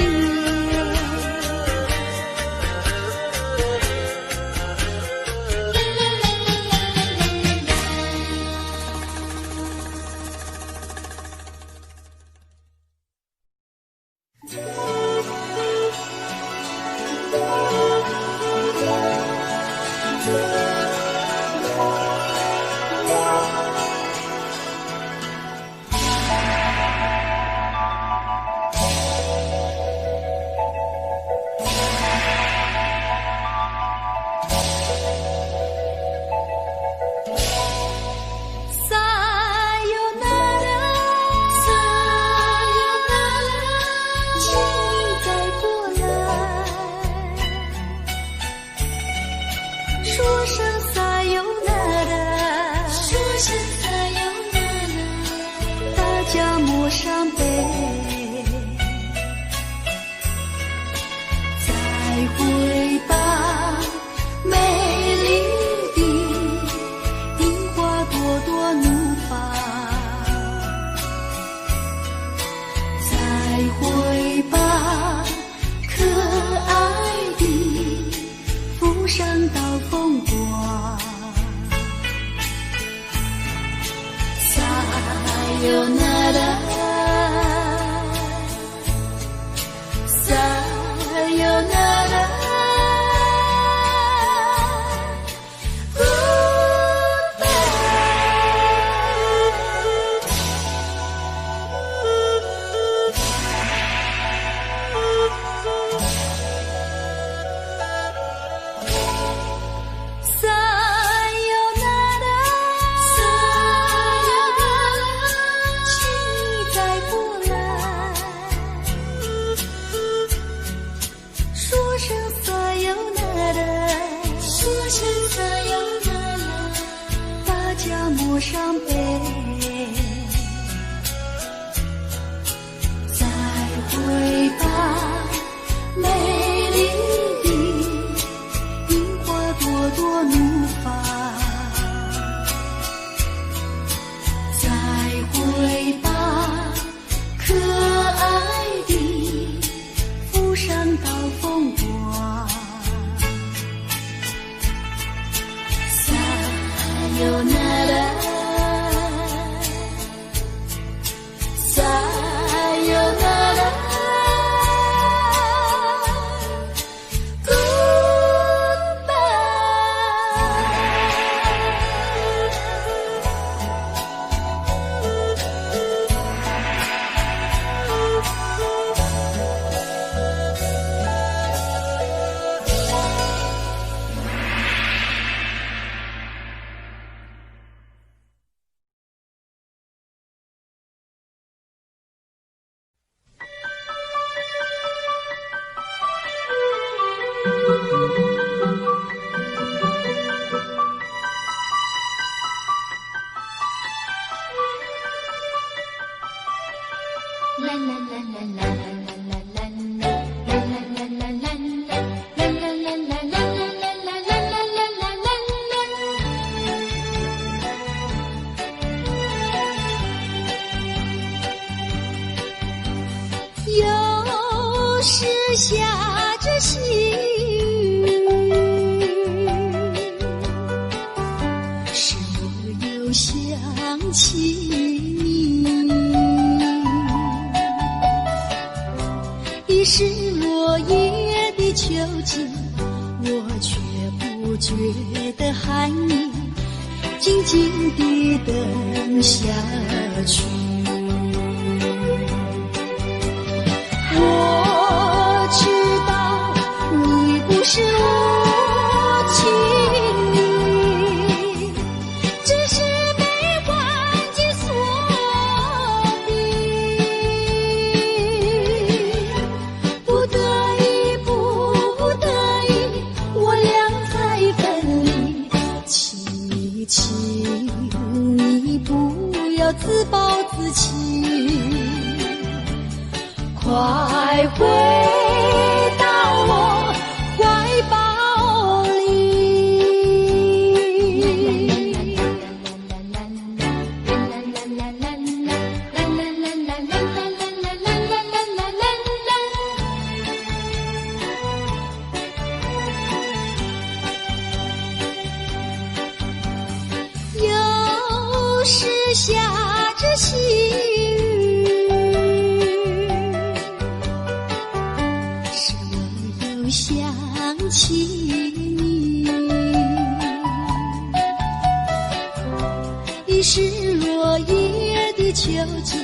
多伤悲。再会吧，美丽的樱花朵朵怒放。再会吧，可爱的扶上刀风光。Sayonara, sayonara, goodbye。有时下着细雨，使我又想起你。已是落叶的秋季，我却不觉得寒意，静静地等下去。我知道你不是无情意，只是被环境所逼，不得已，不得已，我俩才分离。请你不要自暴自弃，快回到我怀抱里。有时下着细想起你，已是落叶的秋季，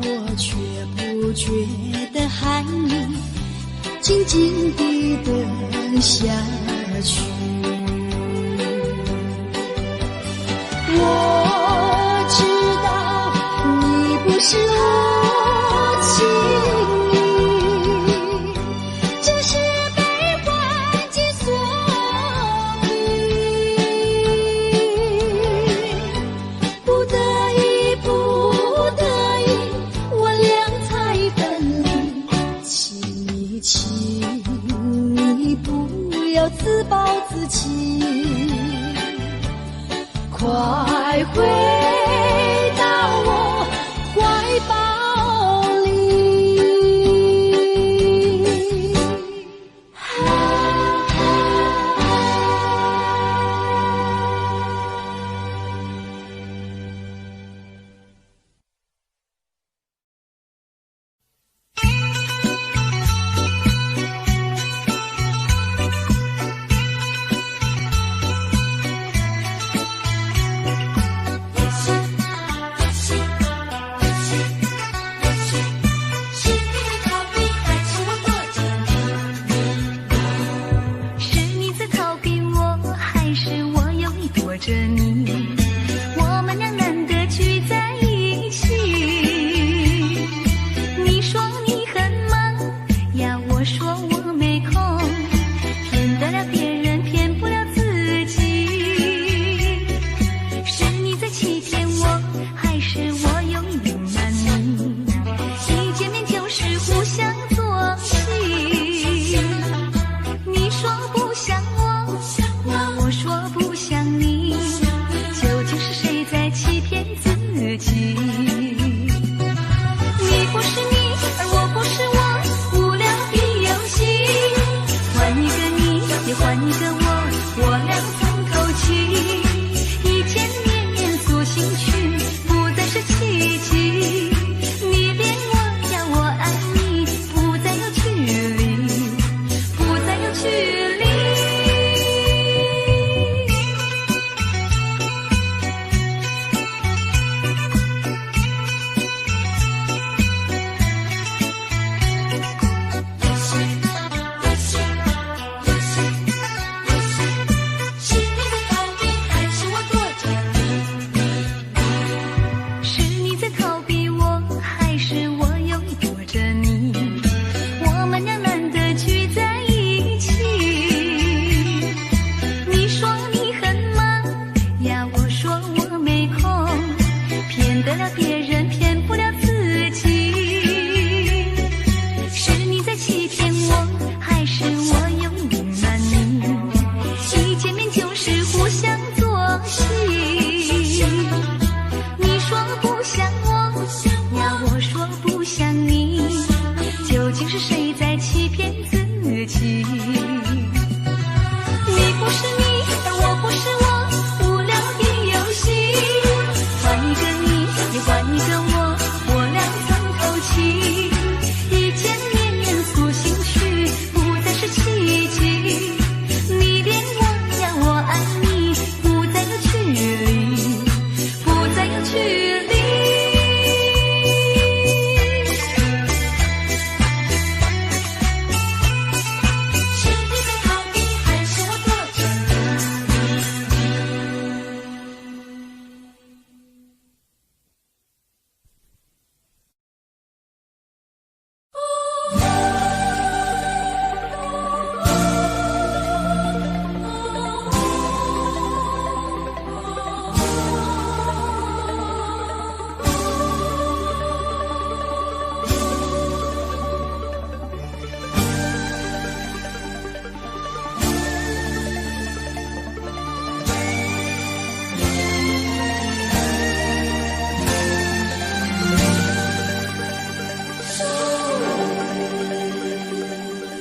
我却不觉得寒意，静静地等下去。我知道你不是无情意，只是被环境所逼，不得已，不得已，我俩才分离。请你不要自暴自弃，快回到我怀抱里。骗得了别人，骗不了自己。是你在欺在欺骗自己。你不是你，而我不是我，无聊的游戏。换一个你，也换一个我，我俩曾透气。一见面严肃心绪，不再是奇迹。你恋我呀，我爱你，不再有距离，不再有距离。是你在逃避，还是我躲着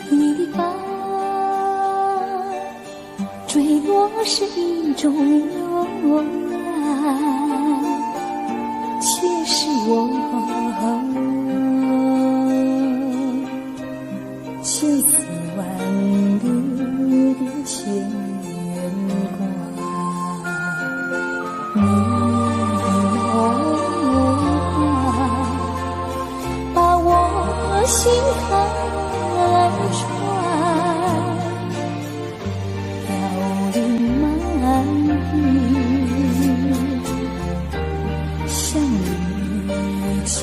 你的发坠落是一种勇敢，却是我千丝万缕的牵挂。你的梦把我心看穿，飘零满地，像雨季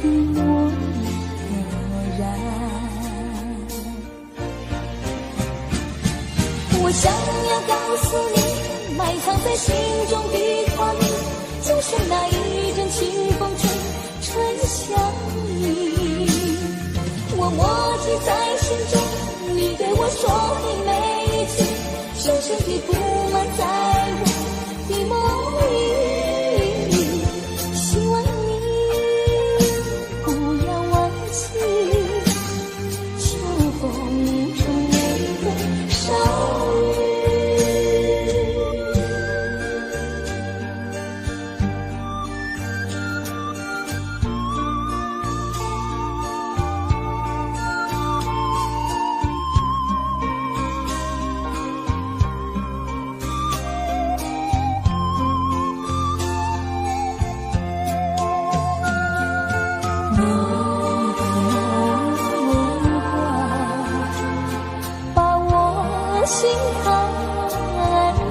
的漠然。我想要告诉你，埋藏在心中的画面，就像那一阵清风吹，吹向你。我默记在心中，你对我说的每一句，深深地布满在我的梦里。希望你不要忘记秋风中那个少女。心看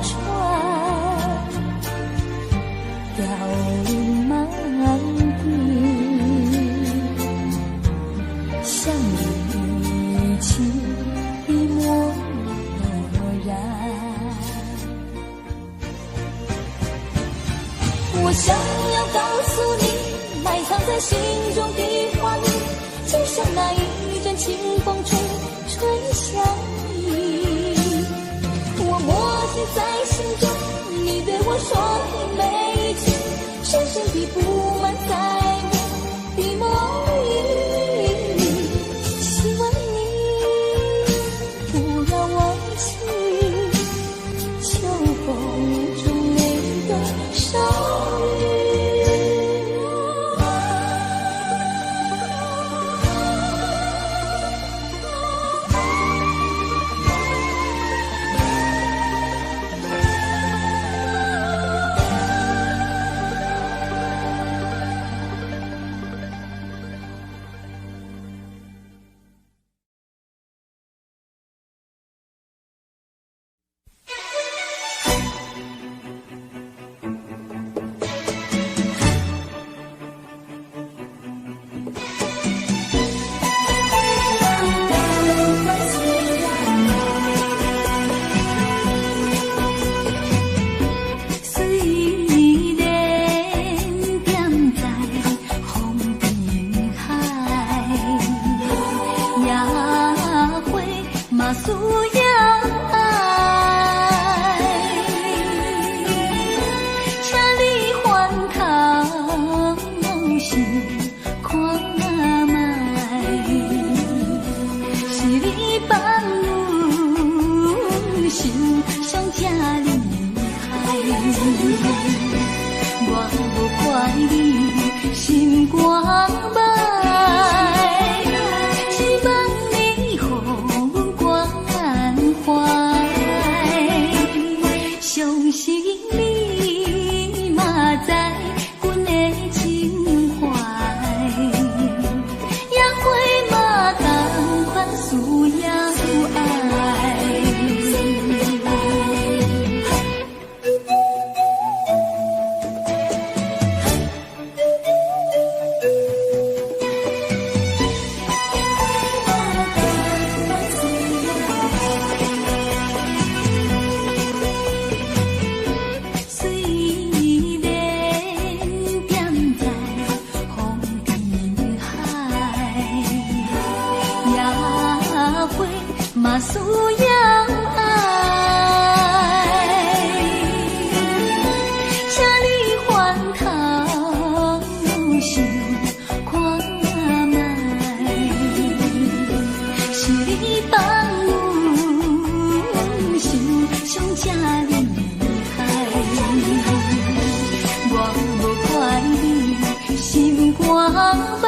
穿，凋零满地，像雨季的漠然。我想要告诉你，埋藏在心中的画面，就像那一阵清风吹，吹向你。我默记在心中，你对我说的每一句，深深地布满在我的梦里。希望你不要忘记秋风中那个少女。光霾，希望你予阮关怀，相信你嘛知阮的情怀，野花嘛同款需要爱。嘛需要爱，请你回头想看卖，是你放阮想这厉害，我无怪你心肝歹。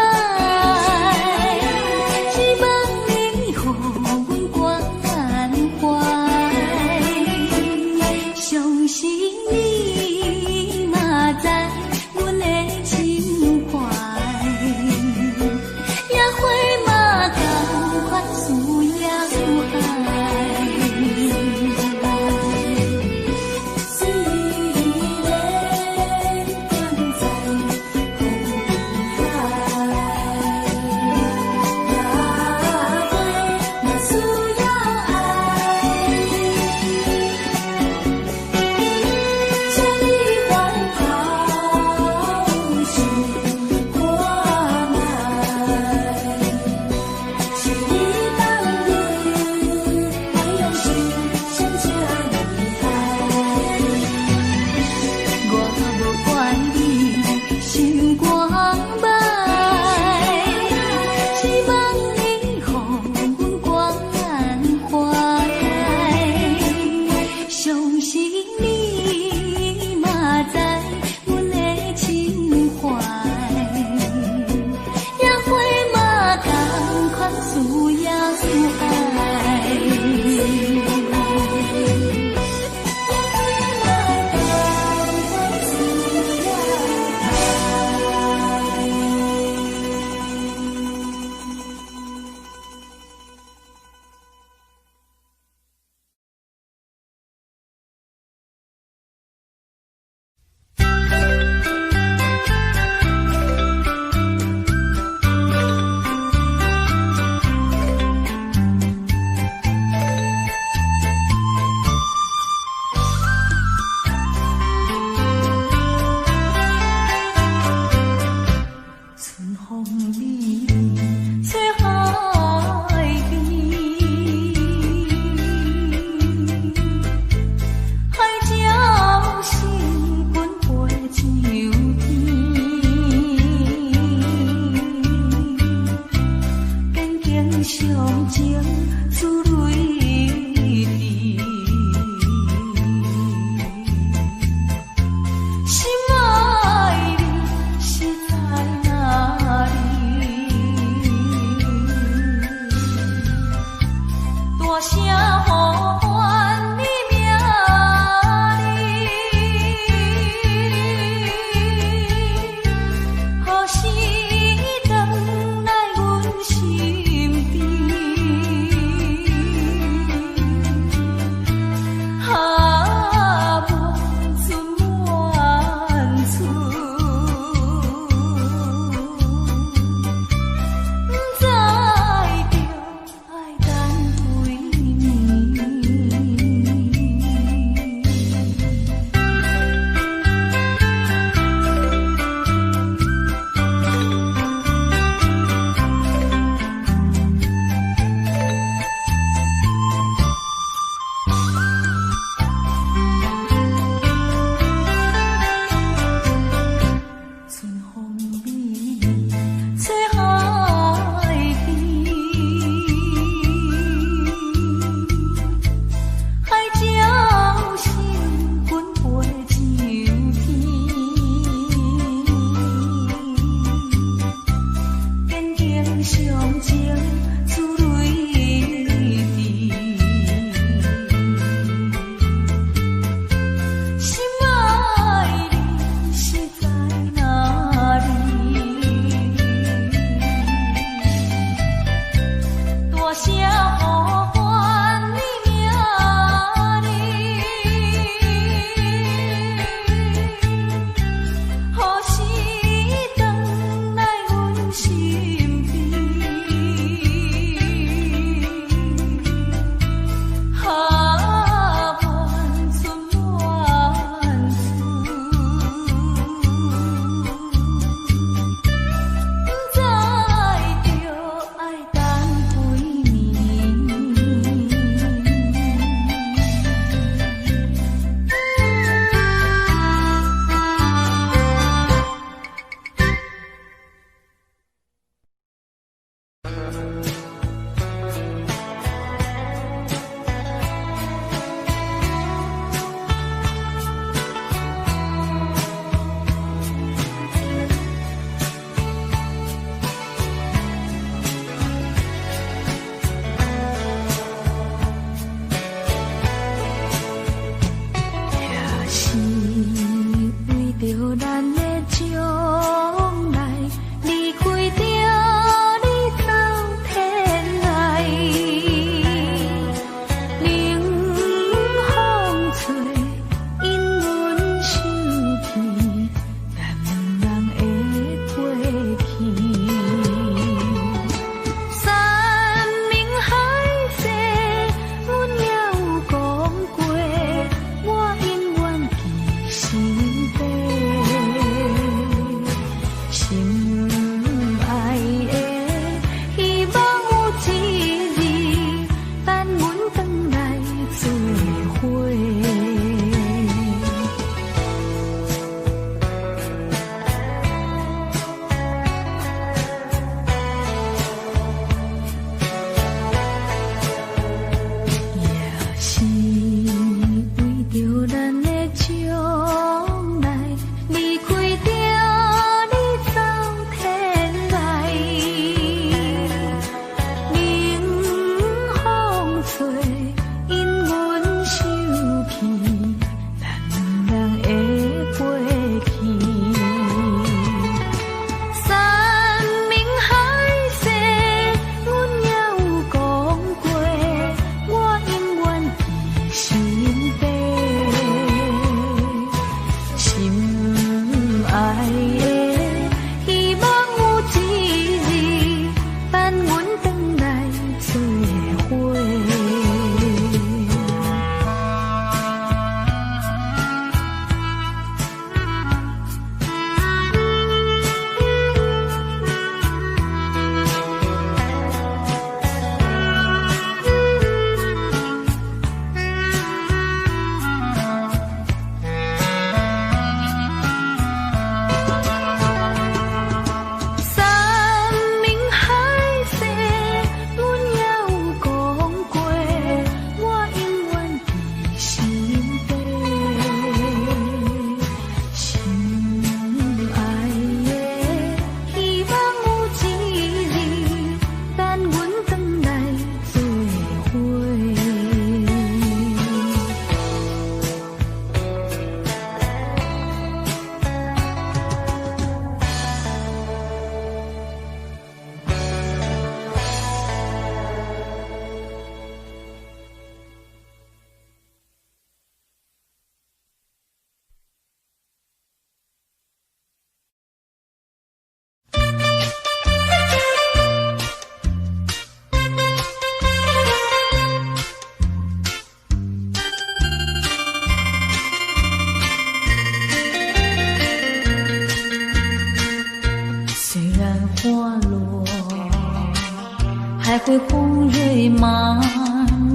还会红蕊满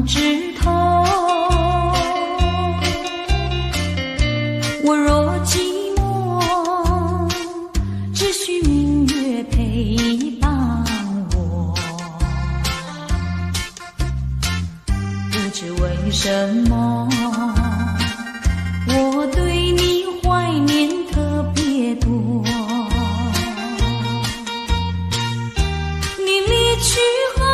枝头。我若寂寞，只需明月陪伴我。不知为什么，我对你怀念特别多。你离去后，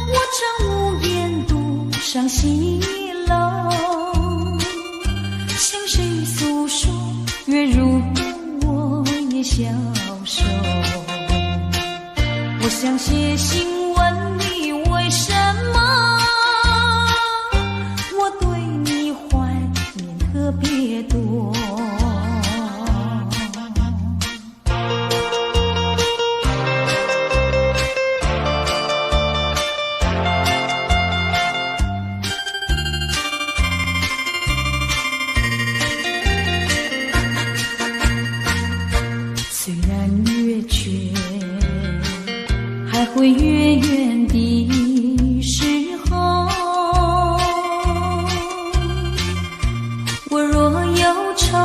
我常无言独上西楼，向谁诉说？月如歌，我也消瘦。我想写信问什么我对你怀念特别多？虽然月缺，还会月圆的时候，我若有愁，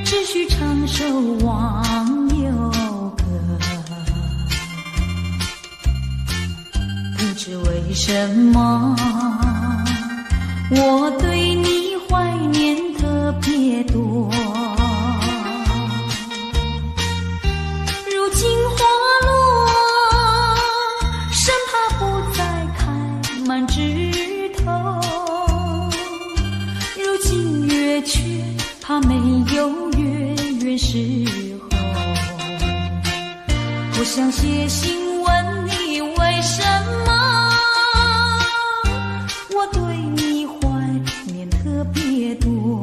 只需唱首忘忧歌。不知为什么，我对你怀念特别多。如今花落，生怕不再开满枝头；如今月缺，怕没有月圆时候。我想写信问你，为什么我对你怀念特别多？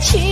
情。